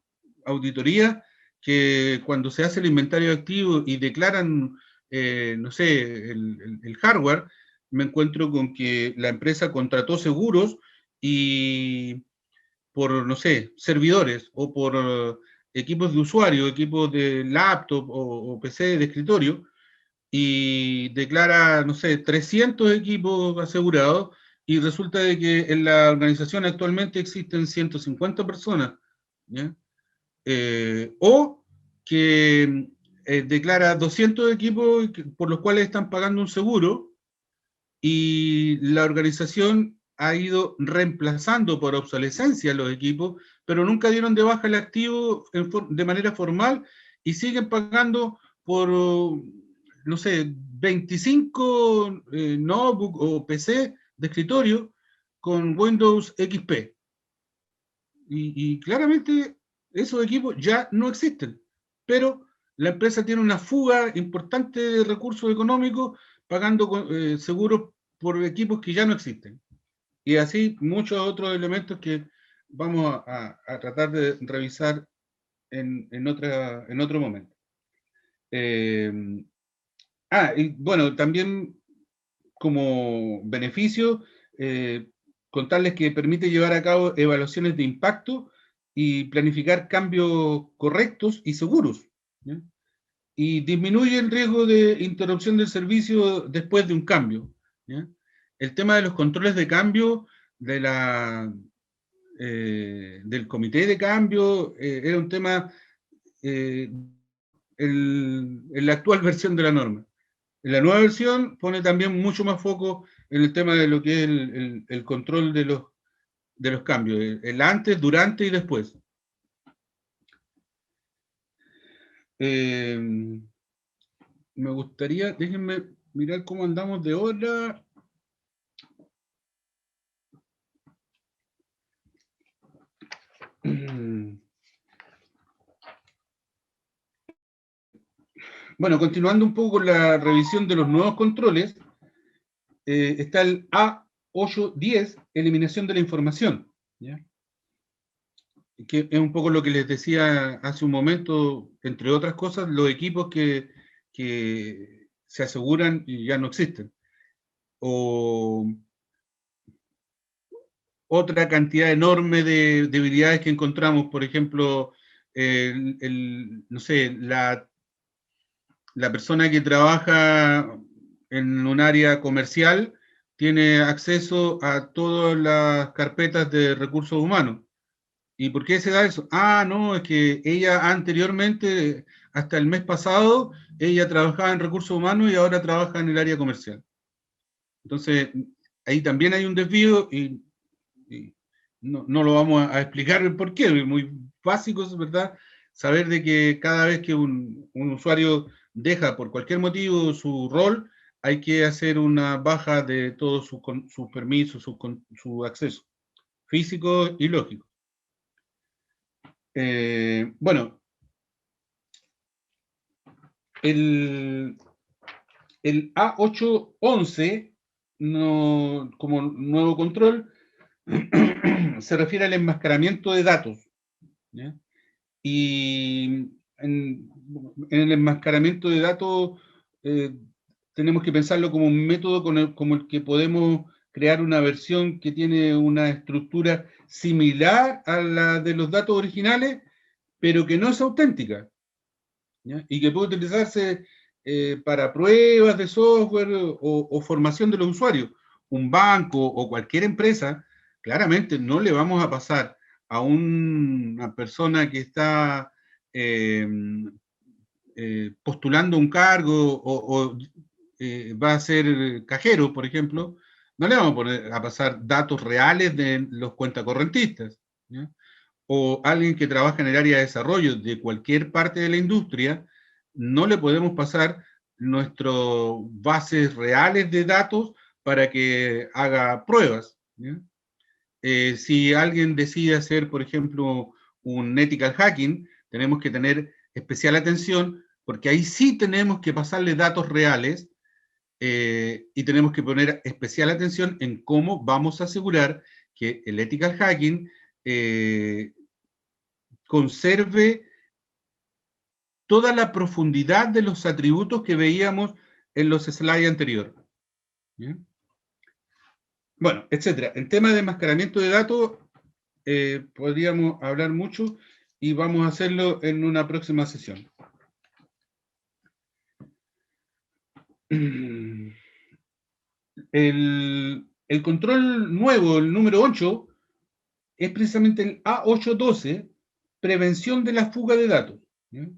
auditorías que cuando se hace el inventario activo y declaran, no sé, el hardware, me encuentro con que la empresa contrató seguros y por, no sé, servidores o por equipos de usuario, equipos de laptop o PC de escritorio, y declara, no sé, 300 equipos asegurados, y resulta de que en la organización actualmente existen 150 personas, ¿ya? O que declara 200 equipos por los cuales están pagando un seguro, y la organización ha ido reemplazando por obsolescencia los equipos, pero nunca dieron de baja el activo de manera formal y siguen pagando por, no sé, 25 notebook o PC de escritorio con Windows XP. Y claramente esos equipos ya no existen, pero la empresa tiene una fuga importante de recursos económicos pagando seguros por equipos que ya no existen. Y así muchos otros elementos que vamos a tratar de revisar en otro momento. Y bueno, también como beneficio, contarles que permite llevar a cabo evaluaciones de impacto y planificar cambios correctos y seguros, ¿ya? y disminuye el riesgo de interrupción del servicio después de un cambio, ¿ya? El tema de los controles de cambio de del comité de cambio era un tema en la actual versión de la norma. En la nueva versión pone también mucho más foco en el tema de lo que es el control de los cambios, el antes, durante y después. Me gustaría, déjenme mirar cómo andamos de hora. Bueno, continuando un poco con la revisión de los nuevos controles, está el A810, eliminación de la información, ¿ya? Que es un poco lo que les decía hace un momento, entre otras cosas, los equipos que se aseguran y ya no existen. O otra cantidad enorme de debilidades que encontramos, por ejemplo, no sé, la persona que trabaja en un área comercial tiene acceso a todas las carpetas de recursos humanos. ¿Y por qué se da eso? Ah, no, es que ella anteriormente, hasta el mes pasado, ella trabajaba en recursos humanos y ahora trabaja en el área comercial. Entonces, ahí también hay un desvío y no lo vamos a explicar el por qué, es muy básico, es verdad, saber de que cada vez que un usuario deja por cualquier motivo su rol, hay que hacer una baja de todos sus permisos, su acceso físico y lógico. Bueno, el A811, como nuevo control, se refiere al enmascaramiento de datos, ¿ya? Y en el enmascaramiento de datos tenemos que pensarlo como un método como el que podemos crear una versión que tiene una estructura similar a la de los datos originales, pero que no es auténtica, ¿ya? Y que puede utilizarse para pruebas de software o formación de los usuarios. Un banco o cualquier empresa, claramente no le vamos a pasar a una persona que está postulando un cargo o va a ser cajero, por ejemplo, no le vamos a pasar datos reales de los cuentacorrentistas, ¿ya? O alguien que trabaja en el área de desarrollo de cualquier parte de la industria, no le podemos pasar nuestras bases reales de datos para que haga pruebas, ¿ya? Si alguien decide hacer, por ejemplo, un ethical hacking, tenemos que tener especial atención porque ahí sí tenemos que pasarle datos reales y tenemos que poner especial atención en cómo vamos a asegurar que el ethical hacking conserve toda la profundidad de los atributos que veíamos en los slides anteriores. ¿Bien? Bueno, etcétera. En tema de enmascaramiento de datos, podríamos hablar mucho y vamos a hacerlo en una próxima sesión. El control nuevo, el número 8, es precisamente el A812, prevención de la fuga de datos, ¿ya?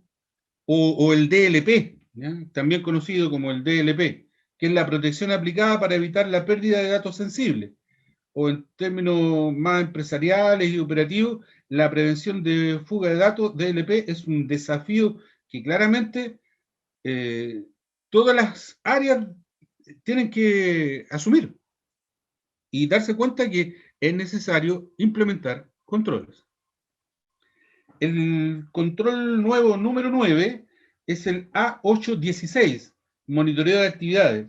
O el DLP, ¿ya? También conocido como el DLP, que es la protección aplicada para evitar la pérdida de datos sensibles, o en términos más empresariales y operativos, la prevención de fuga de datos, DLP, es un desafío que claramente todas las áreas tienen que asumir y darse cuenta que es necesario implementar controles. El control nuevo número 9 es el A816, monitoreo de actividades.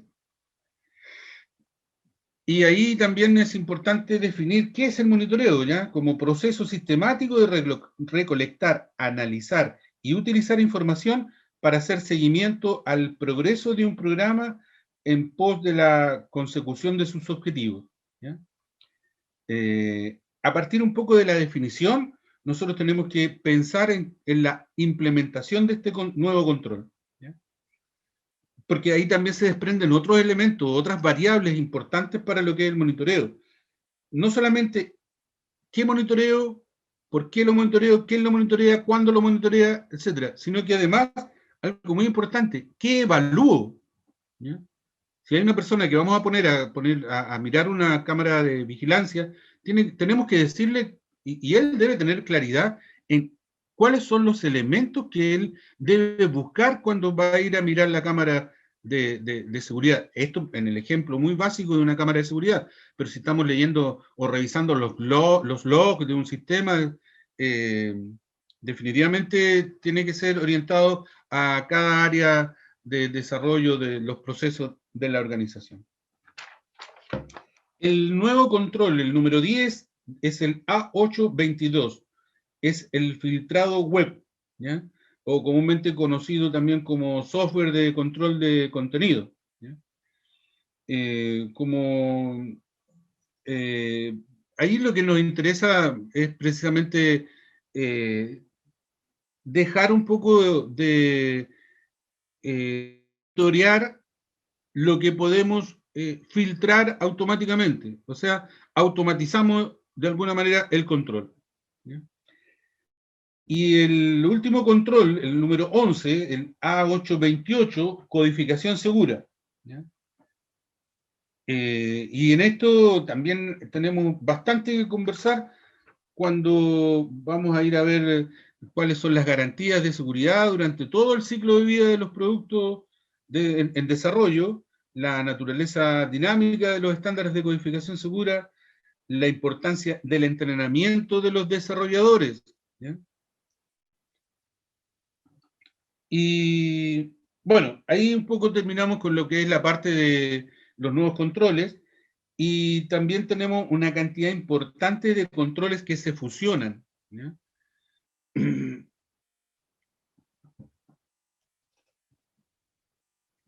Y ahí también es importante definir qué es el monitoreo, ¿ya? Como proceso sistemático de recolectar, analizar y utilizar información para hacer seguimiento al progreso de un programa en pos de la consecución de sus objetivos, ¿ya? A partir un poco de la definición, nosotros tenemos que pensar en la implementación de este nuevo control, ¿ya? porque ahí también se desprenden otros elementos, otras variables importantes para lo que es el monitoreo. No solamente qué monitoreo, por qué lo monitoreo, quién lo monitorea, cuándo lo monitorea, etcétera, sino que además, algo muy importante, ¿qué evalúo? ¿Ya? Si hay una persona que vamos a poner a mirar una cámara de vigilancia, tenemos que decirle, y él debe tener claridad en cuáles son los elementos que él debe buscar cuando va a ir a mirar la cámara de seguridad. Esto en el ejemplo muy básico de una cámara de seguridad, pero si estamos leyendo o revisando los logs de un sistema, definitivamente tiene que ser orientado a cada área de desarrollo de los procesos de la organización. El nuevo control, el número 10, es el A822, es el filtrado web, ¿ya? O comúnmente conocido también como software de control de contenido, ¿ya? Ahí lo que nos interesa es precisamente dejar un poco de monitorear lo que podemos filtrar automáticamente. O sea, automatizamos de alguna manera el control, ¿ya? Y el último control, el número 11, el A828, codificación segura, ¿ya? Y en esto también tenemos bastante que conversar cuando vamos a ir a ver cuáles son las garantías de seguridad durante todo el ciclo de vida de los productos en desarrollo, la naturaleza dinámica de los estándares de codificación segura, la importancia del entrenamiento de los desarrolladores, ¿ya? Y bueno, ahí un poco terminamos con lo que es la parte de los nuevos controles, y también tenemos una cantidad importante de controles que se fusionan, ¿ya?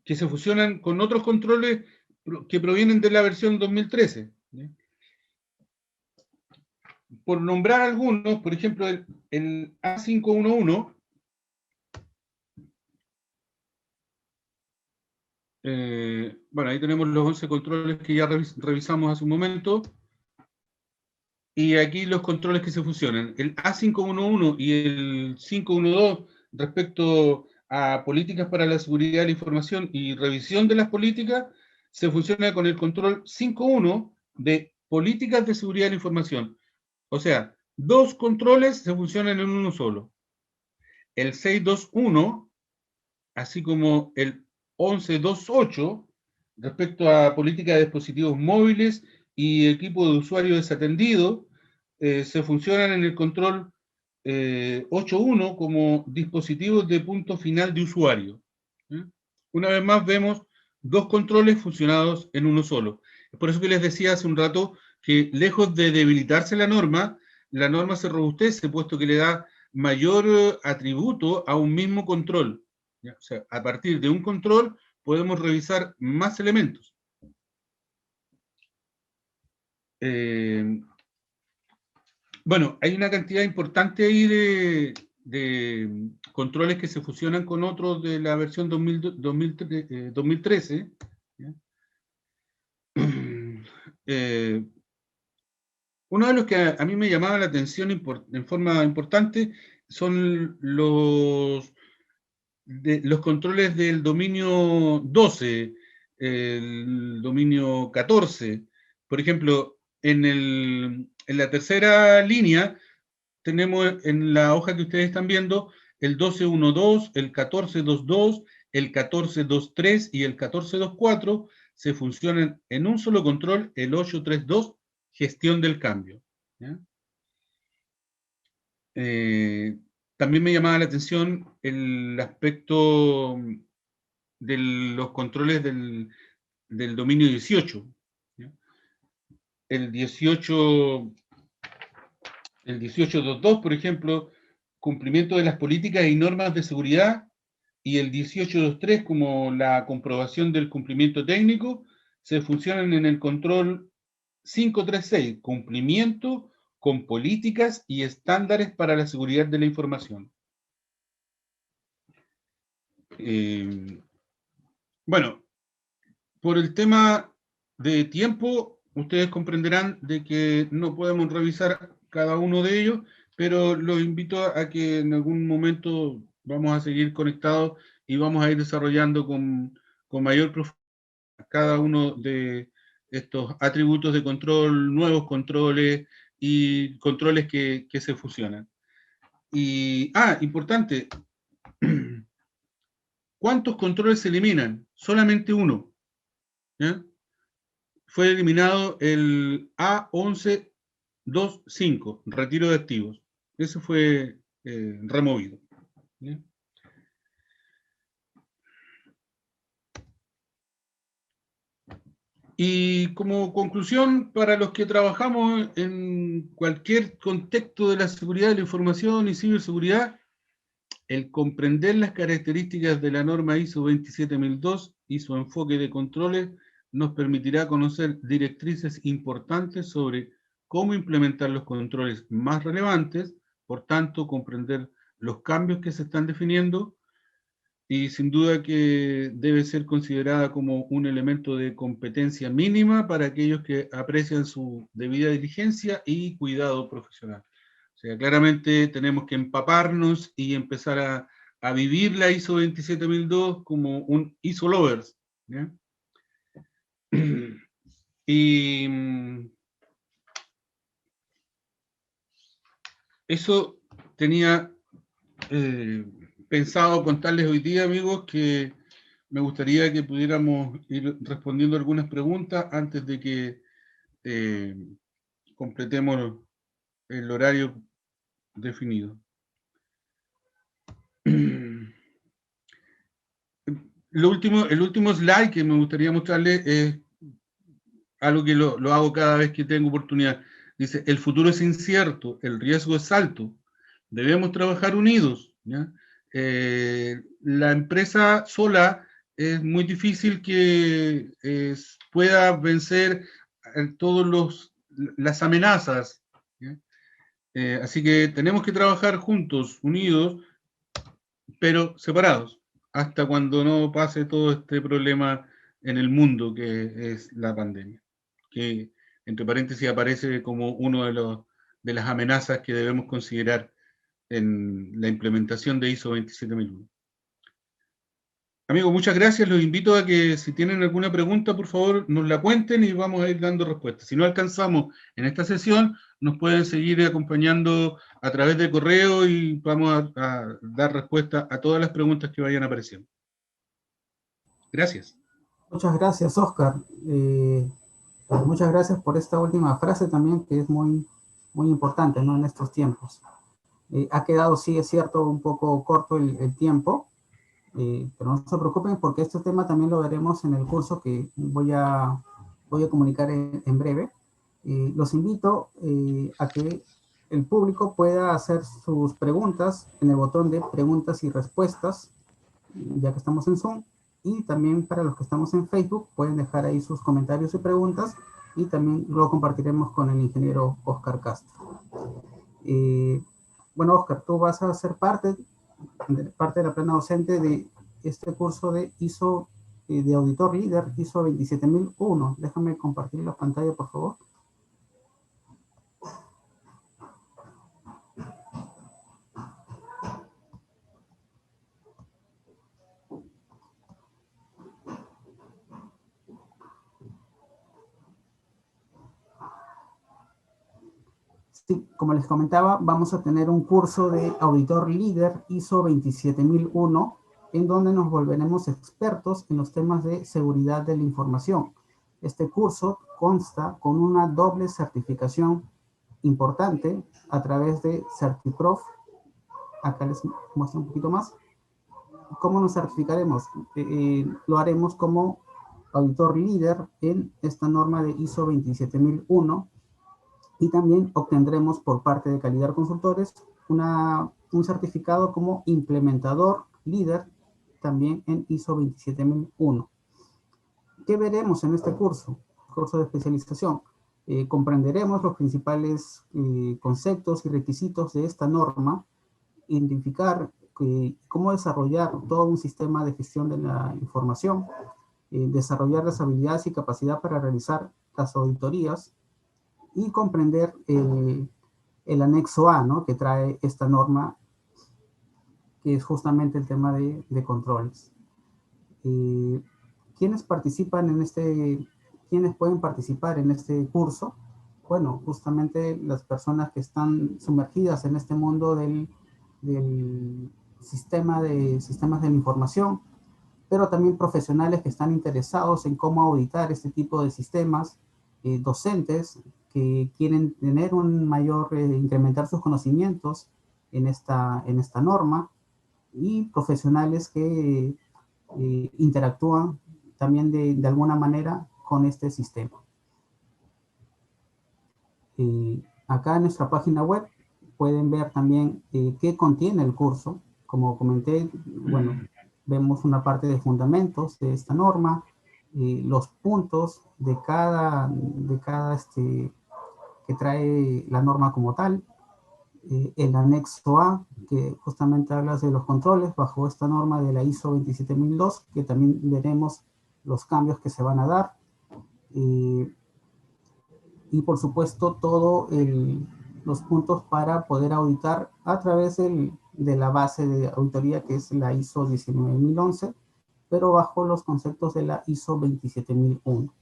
Que se fusionan con otros controles que provienen de la versión 2013, ¿ya? Por nombrar algunos, por ejemplo, el A511, bueno, ahí tenemos los 11 controles que ya revisamos hace un momento, y aquí los controles que se fusionan. El A511 y el 512 respecto a políticas para la seguridad de la información y revisión de las políticas, se fusiona con el control 5.1 de políticas de seguridad de la información. O sea, dos controles se funcionan en uno solo. El 6.2.1, así como el 11.2.8, respecto a política de dispositivos móviles y equipo de usuario desatendido, se funcionan en el control 8.1 como dispositivos de punto final de usuario. ¿Sí? Una vez más vemos dos controles fusionados en uno solo. Es por eso que les decía hace un rato que lejos de debilitarse la norma se robustece, puesto que le da mayor atributo a un mismo control. ¿Ya? O sea, a partir de un control podemos revisar más elementos. Bueno, hay una cantidad importante ahí de controles que se fusionan con otros de la versión 2013. ¿Ya? Uno de los que a mí me llamaba la atención en forma importante son los controles del dominio 12, el dominio 14. Por ejemplo, en la tercera línea tenemos en la hoja que ustedes están viendo el 12.1.2, el 14.2.2, el 14.2.3 y el 14.2.4 se funcionan en un solo control, el 8.3.2, gestión del cambio, ¿ya? También me llamaba la atención el aspecto de los controles del dominio 18, ¿ya? El 18.2.2, por ejemplo, cumplimiento de las políticas y normas de seguridad, y el 18.2.3 como la comprobación del cumplimiento técnico, se funcionan en el control 5.3.6, cumplimiento con políticas y estándares para la seguridad de la información. Bueno, por el tema de tiempo, ustedes comprenderán de que no podemos revisar cada uno de ellos, pero los invito a que en algún momento vamos a seguir conectados y vamos a ir desarrollando con mayor profundidad cada uno de estos atributos de control, nuevos controles y controles que se fusionan. Y, importante, ¿cuántos controles se eliminan? Solamente uno. ¿Ya? Fue eliminado el A1125, retiro de activos. Ese fue removido. ¿Ya? Y como conclusión, para los que trabajamos en cualquier contexto de la seguridad de la información y ciberseguridad, el comprender las características de la norma ISO 27002 y su enfoque de controles nos permitirá conocer directrices importantes sobre cómo implementar los controles más relevantes, por tanto, comprender los cambios que se están definiendo, y sin duda que debe ser considerada como un elemento de competencia mínima para aquellos que aprecian su debida diligencia y cuidado profesional. O sea, claramente tenemos que empaparnos y empezar a vivir la ISO 27002 como un ISO lovers. ¿Ya? Y eso tenía pensado contarles hoy día, amigos, que me gustaría que pudiéramos ir respondiendo algunas preguntas antes de que completemos el horario definido. El último slide que me gustaría mostrarles es algo que lo hago cada vez que tengo oportunidad. Dice, el futuro es incierto, el riesgo es alto, debemos trabajar unidos. ¿Ya? La empresa sola es muy difícil que pueda vencer todas las amenazas. ¿Ya? Así que tenemos que trabajar juntos, unidos, pero separados, hasta cuando no pase todo este problema en el mundo que es la pandemia, que entre paréntesis aparece como uno de las amenazas que debemos considerar en la implementación de ISO 27001. Amigos, muchas gracias. Los invito a que si tienen alguna pregunta, por favor, nos la cuenten y vamos a ir dando respuestas. Si no alcanzamos en esta sesión, nos pueden seguir acompañando a través de correo y vamos a dar respuesta a todas las preguntas que vayan apareciendo. Gracias. Muchas gracias, Oscar. Muchas gracias por esta última frase también, que es muy importante, ¿no? En estos tiempos. Ha quedado, sí, es cierto, un poco corto el tiempo, pero no se preocupen porque este tema también lo veremos en el curso que voy a comunicar en breve. Los invito a que el público pueda hacer sus preguntas en el botón de preguntas y respuestas, ya que estamos en Zoom, y también para los que estamos en Facebook pueden dejar ahí sus comentarios y preguntas y también lo compartiremos con el ingeniero Oscar Castro. Bueno, Oscar, tú vas a ser parte de la plana docente de este curso de ISO, de auditor líder ISO 27001. Déjame compartir la pantalla, por favor. Sí, como les comentaba, vamos a tener un curso de auditor líder ISO 27001, en donde nos volveremos expertos en los temas de seguridad de la información. Este curso consta con una doble certificación importante a través de CertiProf. Acá les muestro un poquito más. ¿Cómo nos certificaremos? Lo haremos como auditor líder en esta norma de ISO 27001, y también obtendremos por parte de Calidad Consultores un certificado como implementador líder también en ISO 27001. ¿Qué veremos en este curso de especialización? Comprenderemos los principales conceptos y requisitos de esta norma, identificar cómo desarrollar todo un sistema de gestión de la información, desarrollar las habilidades y capacidad para realizar las auditorías y comprender el anexo A, ¿no?, que trae esta norma, que es justamente el tema de controles. ¿Quiénes participan en quiénes pueden participar en este curso? Bueno, justamente las personas que están sumergidas en este mundo del sistemas de la información, pero también profesionales que están interesados en cómo auditar este tipo de sistemas, docentes que quieren tener incrementar sus conocimientos en esta norma, y profesionales que interactúan también de alguna manera con este sistema. Acá en nuestra página web pueden ver también qué contiene el curso. Como comenté, bueno, vemos una parte de fundamentos de esta norma, los puntos de cada que trae la norma como tal, el anexo A, que justamente habla de los controles bajo esta norma de la ISO 27002, que también veremos los cambios que se van a dar. Y por supuesto todos los puntos para poder auditar a través de la base de auditoría, que es la ISO 19011, pero bajo los conceptos de la ISO 27001.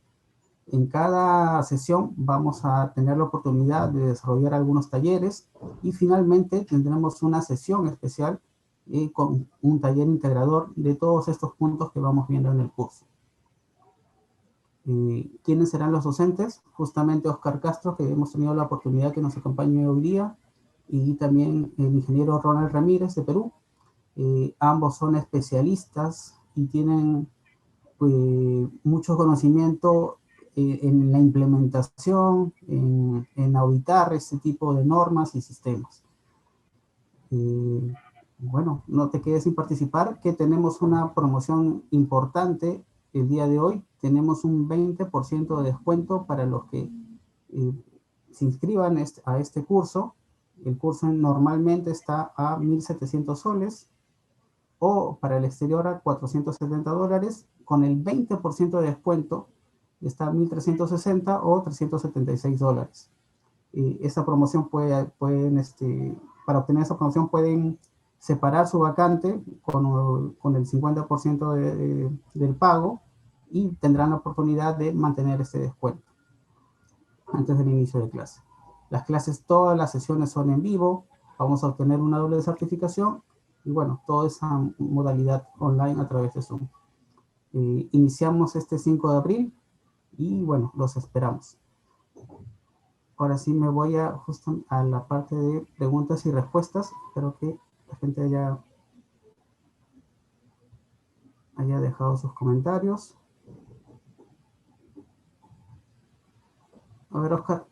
En cada sesión vamos a tener la oportunidad de desarrollar algunos talleres, y finalmente tendremos una sesión especial con un taller integrador de todos estos puntos que vamos viendo en el curso. ¿Quiénes serán los docentes? Justamente Oscar Castro, que hemos tenido la oportunidad que nos acompañe hoy día, y también el ingeniero Ronald Ramírez de Perú. Ambos son especialistas y tienen mucho conocimiento en la implementación, en auditar este tipo de normas y sistemas. Bueno, no te quedes sin participar, que tenemos una promoción importante el día de hoy. Tenemos un 20% de descuento para los que se inscriban a este curso. El curso normalmente está a 1.700 soles, o para el exterior a $470. Con el 20% de descuento está a 1.360 o $376. Esa promoción para obtener esa promoción pueden separar su vacante con el 50% del pago, y tendrán la oportunidad de mantener este descuento antes del inicio de clase. Las clases, todas las sesiones son en vivo, vamos a obtener una doble certificación, y bueno, toda esa modalidad online a través de Zoom. Iniciamos este 5 de abril, y bueno, los esperamos. Ahora sí me voy justo a la parte de preguntas y respuestas. Espero que la gente haya dejado sus comentarios. A ver, Oscar,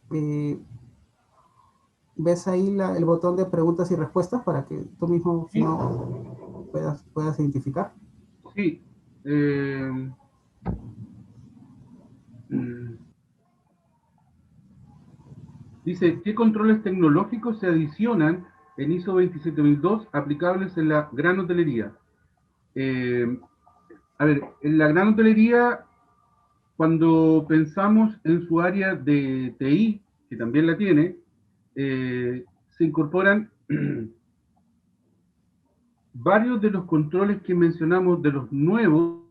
¿ves ahí el botón de preguntas y respuestas para que tú mismo Sí. puedas identificar? Sí. Dice, ¿qué controles tecnológicos se adicionan en ISO 27002 aplicables en la gran hotelería? A ver, en la gran hotelería, cuando pensamos en su área de TI, que también la tiene, se incorporan varios de los controles que mencionamos de los nuevos.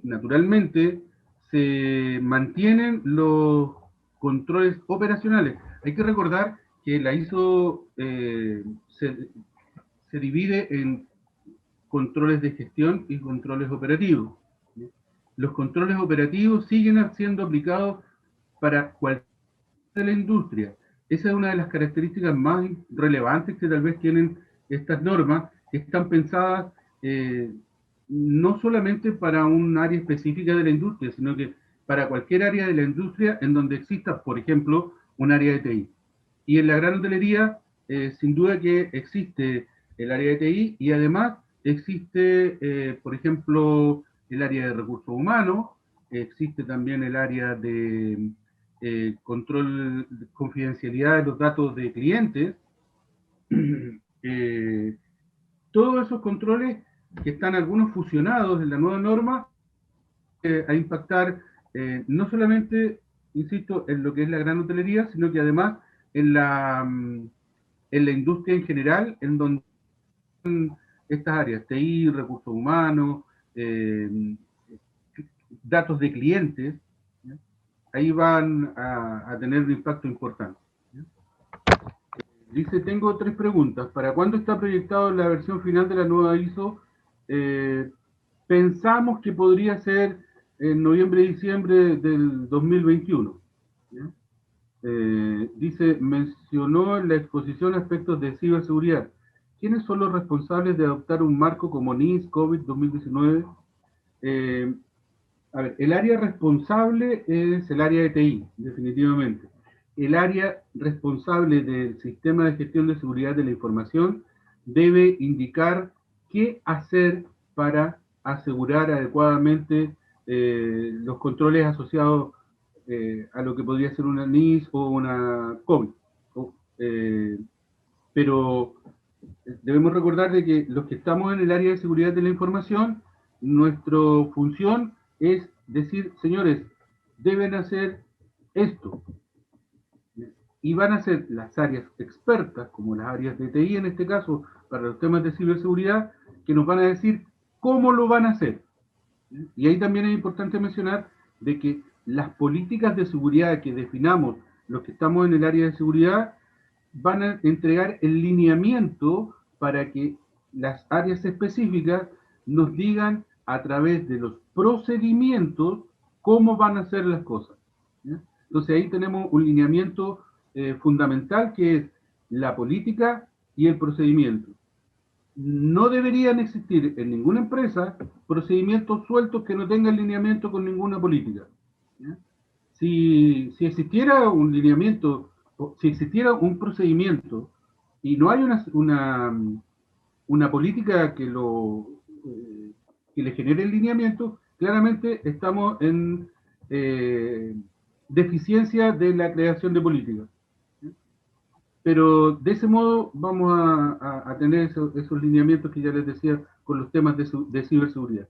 Naturalmente, se mantienen los controles operacionales. Hay que recordar que la ISO se divide en controles de gestión y controles operativos. Los controles operativos siguen siendo aplicados para cualquier de la industria. Esa es una de las características más relevantes que tal vez tienen estas normas, que están pensadas no solamente para un área específica de la industria, sino que para cualquier área de la industria en donde exista, por ejemplo, un área de TI. Y en la gran hotelería, sin duda que existe el área de TI, y además existe, por ejemplo, el área de recursos humanos, existe también el área de control, confidencialidad de los datos de clientes. Todos esos controles que están algunos fusionados en la nueva norma a impactar no solamente, insisto, en lo que es la gran hotelería, sino que además en la industria en general, en donde estas áreas, TI, recursos humanos, datos de clientes, ¿ya? Ahí van a tener un impacto importante. ¿Ya? Dice, tengo 3 preguntas. ¿Para cuándo está proyectado la versión final de la nueva ISO? Pensamos que podría ser en noviembre-diciembre del 2021. ¿Ya? Dice, mencionó en la exposición aspectos de ciberseguridad. ¿Quiénes son los responsables de adoptar un marco como NIS COVID 2019? A ver, el área responsable es el área de TI, definitivamente. El área responsable del sistema de gestión de seguridad de la información debe indicar qué hacer para asegurar adecuadamente los controles asociados a lo que podría ser una NIS o una COVID. Pero debemos recordar de que los que estamos en el área de seguridad de la información, nuestra función es decir, señores, deben hacer esto. Y van a ser las áreas expertas, como las áreas de TI en este caso, para los temas de ciberseguridad, que nos van a decir cómo lo van a hacer. Y ahí también es importante mencionar de que las políticas de seguridad que definamos los que estamos en el área de seguridad van a entregar el lineamiento para que las áreas específicas nos digan a través de los procedimientos cómo van a hacer las cosas. ¿Ya? Entonces ahí tenemos un lineamiento fundamental que es la política y el procedimiento. No deberían existir en ninguna empresa procedimientos sueltos que no tengan lineamiento con ninguna política. ¿Ya? Si existiera un lineamiento, si existiera un procedimiento y no hay una política que le genere el lineamiento, claramente estamos en deficiencia de la creación de políticas. Pero de ese modo vamos a tener esos lineamientos que ya les decía con los temas de ciberseguridad.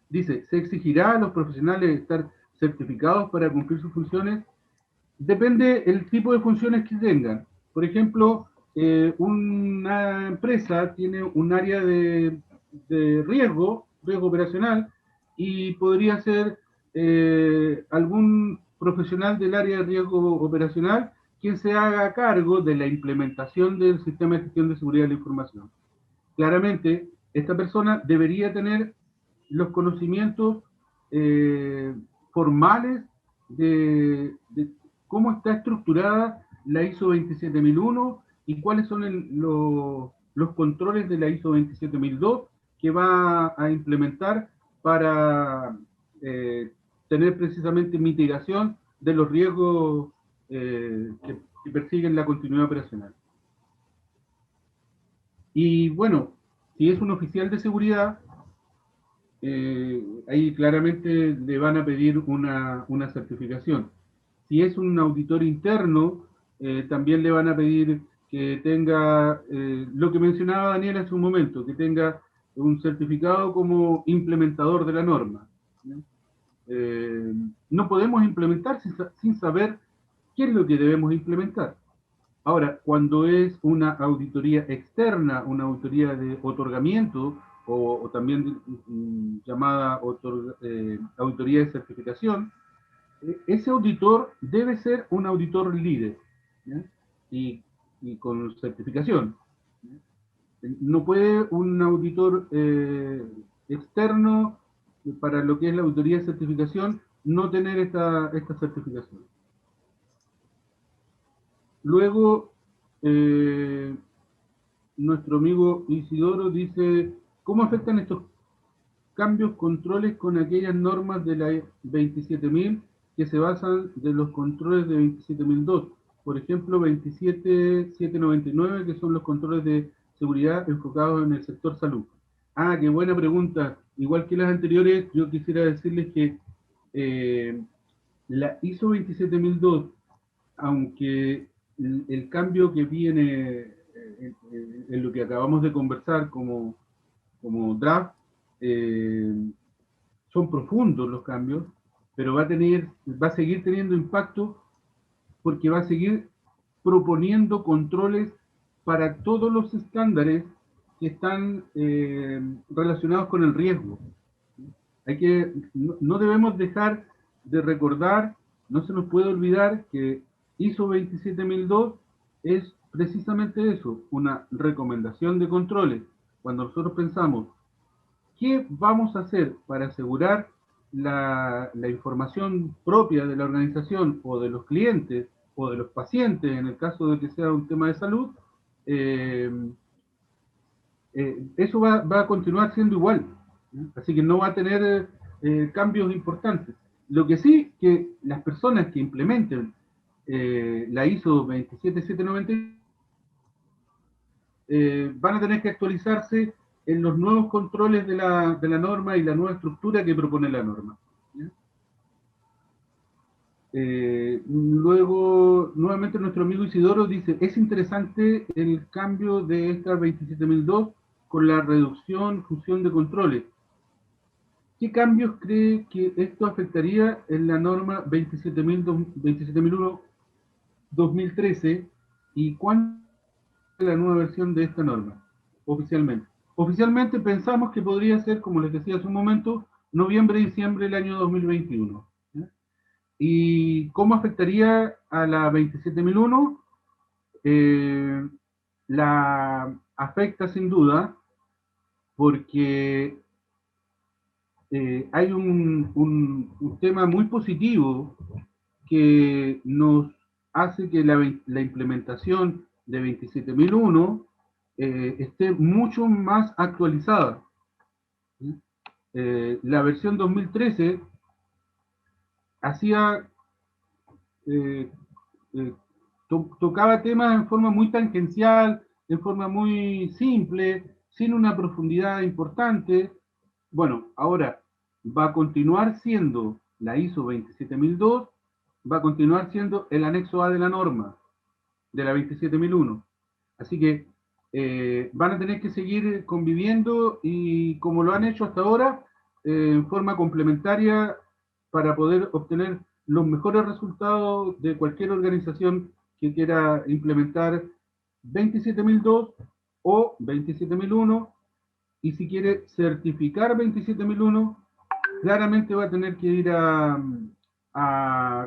Dice, ¿se exigirá a los profesionales estar certificados para cumplir sus funciones? Depende el tipo de funciones que tengan. Por ejemplo, una empresa tiene un área de riesgo operacional, y podría ser algún profesional del área de riesgo operacional quien se haga cargo de la implementación del sistema de gestión de seguridad de la información. Claramente, esta persona debería tener los conocimientos formales de cómo está estructurada la ISO 27001 y cuáles son los controles de la ISO 27002 que va a implementar para tener precisamente mitigación de los riesgos que persiguen la continuidad operacional. Y bueno, si es un oficial de seguridad, ahí claramente le van a pedir una certificación. Si es un auditor interno, también le van a pedir que tenga, lo que mencionaba Daniel hace un momento, que tenga un certificado como implementador de la norma. No podemos implementar sin saber qué es lo que debemos implementar. Ahora, cuando es una auditoría externa, una auditoría de otorgamiento, o también llamada auditoría de certificación, ese auditor debe ser un auditor líder, ¿ya? Y con certificación. ¿Ya? No puede un auditor externo para lo que es la auditoría de certificación no tener esta certificación. Luego, nuestro amigo Isidoro dice, ¿cómo afectan estos cambios controles con aquellas normas de la 27.000 que se basan de los controles de 27.002? Por ejemplo, 27.799, que son los controles de seguridad enfocados en el sector salud. Ah, qué buena pregunta. Igual que las anteriores, yo quisiera decirles que la ISO 27002, aunque el cambio que viene en lo que acabamos de conversar como draft, son profundos los cambios, pero va a seguir teniendo impacto porque va a seguir proponiendo controles para todos los estándares que están relacionados con el riesgo. No debemos dejar de recordar, no se nos puede olvidar que ISO 27002 es precisamente eso, una recomendación de controles. Cuando nosotros pensamos, ¿qué vamos a hacer para asegurar la información propia de la organización o de los clientes o de los pacientes, en el caso de que sea un tema de salud? Eso va a continuar siendo igual, ¿no? Así que no va a tener cambios importantes. Lo que sí, que las personas que implementen la ISO 27790 van a tener que actualizarse en los nuevos controles de la norma y la nueva estructura que propone la norma. Luego, nuevamente nuestro amigo Isidoro dice, es interesante el cambio de esta 27002 con la reducción, fusión de controles. ¿Qué cambios cree que esto afectaría en la norma 27001-2013 y cuándo es la nueva versión de esta norma oficialmente? Oficialmente pensamos que podría ser, como les decía hace un momento, noviembre-diciembre del año 2021. ¿Ya? ¿Y cómo afectaría a la 27001? La afecta sin duda porque hay un tema muy positivo que nos hace que la implementación de 27001 esté mucho más actualizada. La versión 2013 hacía tocaba temas en forma muy tangencial, en forma muy simple, sin una profundidad importante. Bueno, ahora va a continuar siendo la ISO 27002, va a continuar siendo el anexo A de la norma, de la 27001. Así que van a tener que seguir conviviendo y como lo han hecho hasta ahora, en forma complementaria para poder obtener los mejores resultados de cualquier organización que quiera implementar 27002 o 27001, y si quiere certificar 27001, claramente va a tener que ir a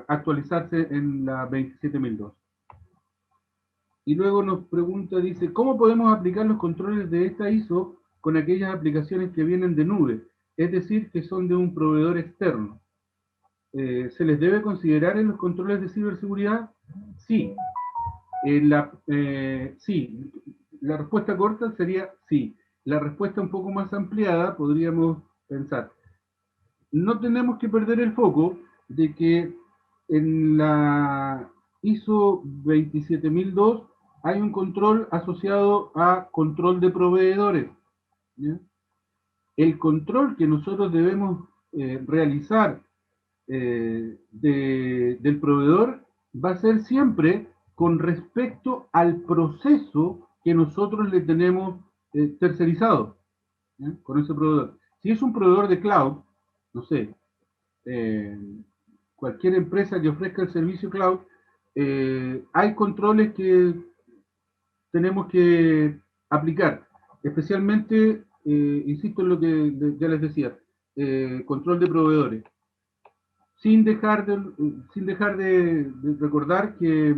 actualizarse en la 27002. Y luego nos pregunta, dice, ¿cómo podemos aplicar los controles de esta ISO con aquellas aplicaciones que vienen de nube? Es decir, que son de un proveedor externo. ¿Se les debe considerar en los controles de ciberseguridad? Sí. Sí. La respuesta corta sería sí. La respuesta un poco más ampliada podríamos pensar. No tenemos que perder el foco de que en la ISO 27002 hay un control asociado a control de proveedores, ¿ya? El control que nosotros debemos realizar del proveedor va a ser siempre con respecto al proceso que nosotros le tenemos tercerizado, ¿ya? Con ese proveedor. Si es un proveedor de cloud, no sé, cualquier empresa que ofrezca el servicio cloud, hay controles que tenemos que aplicar, especialmente, insisto en lo que ya les decía, control de proveedores, sin dejar de recordar que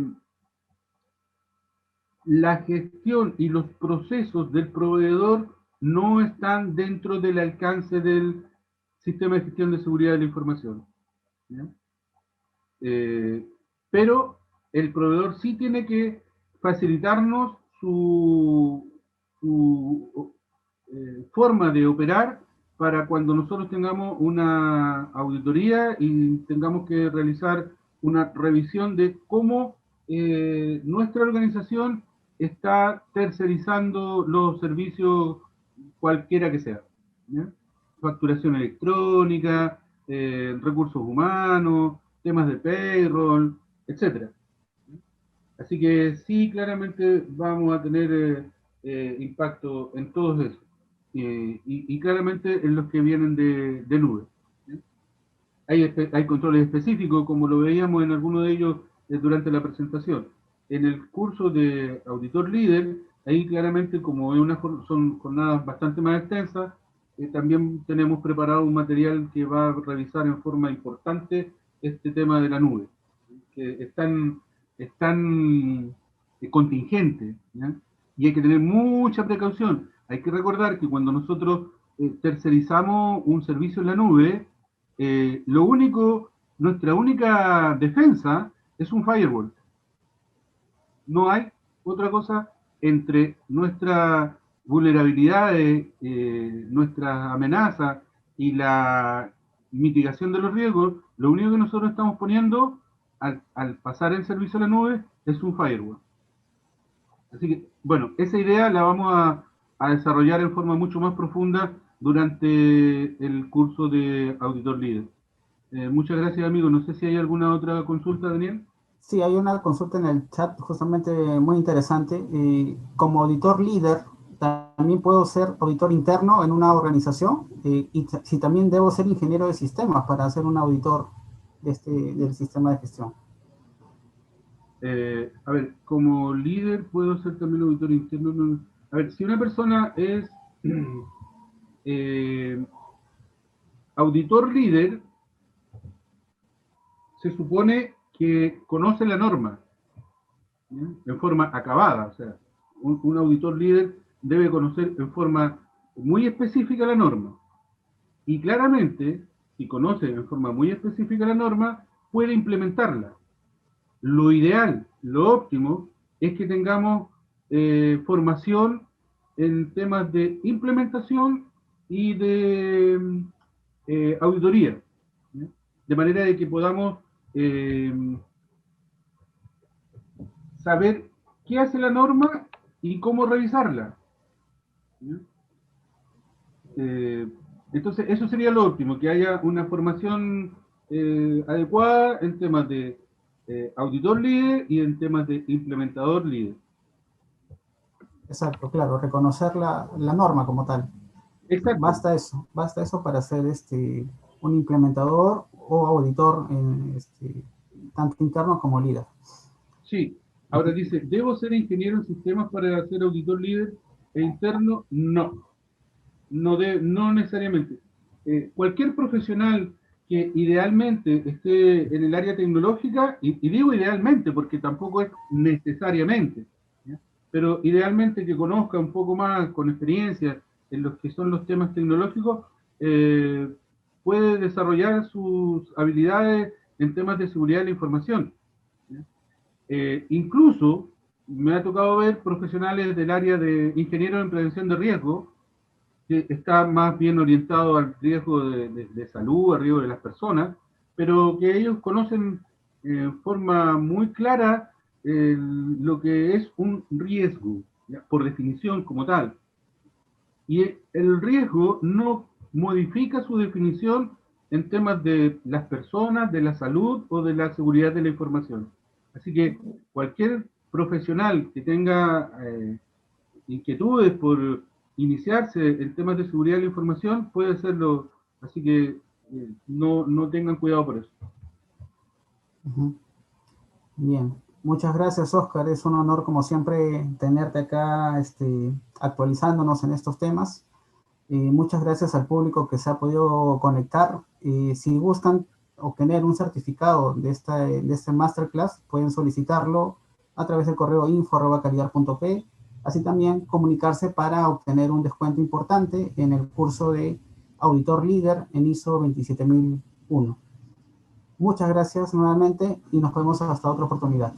la gestión y los procesos del proveedor no están dentro del alcance del sistema de gestión de seguridad de la información, ¿ya? Pero el proveedor sí tiene que facilitarnos su forma de operar para cuando nosotros tengamos una auditoría y tengamos que realizar una revisión de cómo nuestra organización está tercerizando los servicios cualquiera que sea, ¿ya? Facturación electrónica, recursos humanos, temas de payroll, etc. Así que sí, claramente vamos a tener impacto en todos esos. Y claramente en los que vienen de nube, ¿sí? hay controles específicos, como lo veíamos en alguno de ellos durante la presentación. En el curso de auditor líder, ahí claramente, como son jornadas bastante más extensas, también tenemos preparado un material que va a revisar en forma importante este tema de la nube, que es tan contingente, ¿ya? Y hay que tener mucha precaución. Hay que recordar que cuando nosotros tercerizamos un servicio en la nube, nuestra única defensa es un firewall. No hay otra cosa entre nuestras vulnerabilidades, nuestras amenazas y la mitigación de los riesgos. Lo único que nosotros estamos poniendo al pasar el servicio a la nube es un firewall. Así que, bueno, esa idea la vamos a desarrollar en forma mucho más profunda durante el curso de Auditor Líder. Muchas gracias, amigo. No sé si hay alguna otra consulta, Daniel. Sí, hay una consulta en el chat justamente muy interesante. Como auditor líder, ¿también puedo ser auditor interno en una organización? Y si también debo ser ingeniero de sistemas para ser un auditor del sistema de gestión. A ver, como líder puedo ser también auditor interno. A ver, si una persona es auditor líder, se supone que conoce la norma, ¿sí? En forma acabada. O sea, un auditor líder debe conocer en forma muy específica la norma. Y claramente, si conoce en forma muy específica la norma, puede implementarla. Lo ideal, lo óptimo, es que tengamos formación en temas de implementación y de auditoría, ¿sí? De manera de que podamos saber qué hace la norma y cómo revisarla, ¿sí? Entonces, eso sería lo óptimo, que haya una formación adecuada en temas de auditor líder y en temas de implementador líder. Exacto, claro, reconocer la norma como tal. Exacto. Basta eso para ser un implementador o auditor tanto interno como líder. Sí, ahora dice, ¿debo ser ingeniero en sistemas para ser auditor líder e interno? No, no necesariamente. Cualquier profesional que idealmente esté en el área tecnológica, y digo idealmente porque tampoco es necesariamente, ¿ya? Pero idealmente que conozca un poco más con experiencia en los que son los temas tecnológicos, puede desarrollar sus habilidades en temas de seguridad de la información, ¿ya? Incluso me ha tocado ver profesionales del área de ingeniero en prevención de riesgo, que está más bien orientado al riesgo de salud, al riesgo de las personas, pero que ellos conocen en forma muy clara lo que es un riesgo, ¿ya? Por definición como tal. Y el riesgo no modifica su definición en temas de las personas, de la salud o de la seguridad de la información. Así que cualquier profesional que tenga inquietudes por iniciarse en temas de seguridad de la información puede hacerlo, así que no tengan cuidado por eso. Bien, muchas gracias, Oscar. Es un honor, como siempre, tenerte acá actualizándonos en estos temas. Muchas gracias al público que se ha podido conectar. Si buscan obtener un certificado de este masterclass, pueden solicitarlo a través del correo info@calidar.p. Así también comunicarse para obtener un descuento importante en el curso de Auditor Líder en ISO 27001. Muchas gracias nuevamente y nos vemos hasta otra oportunidad.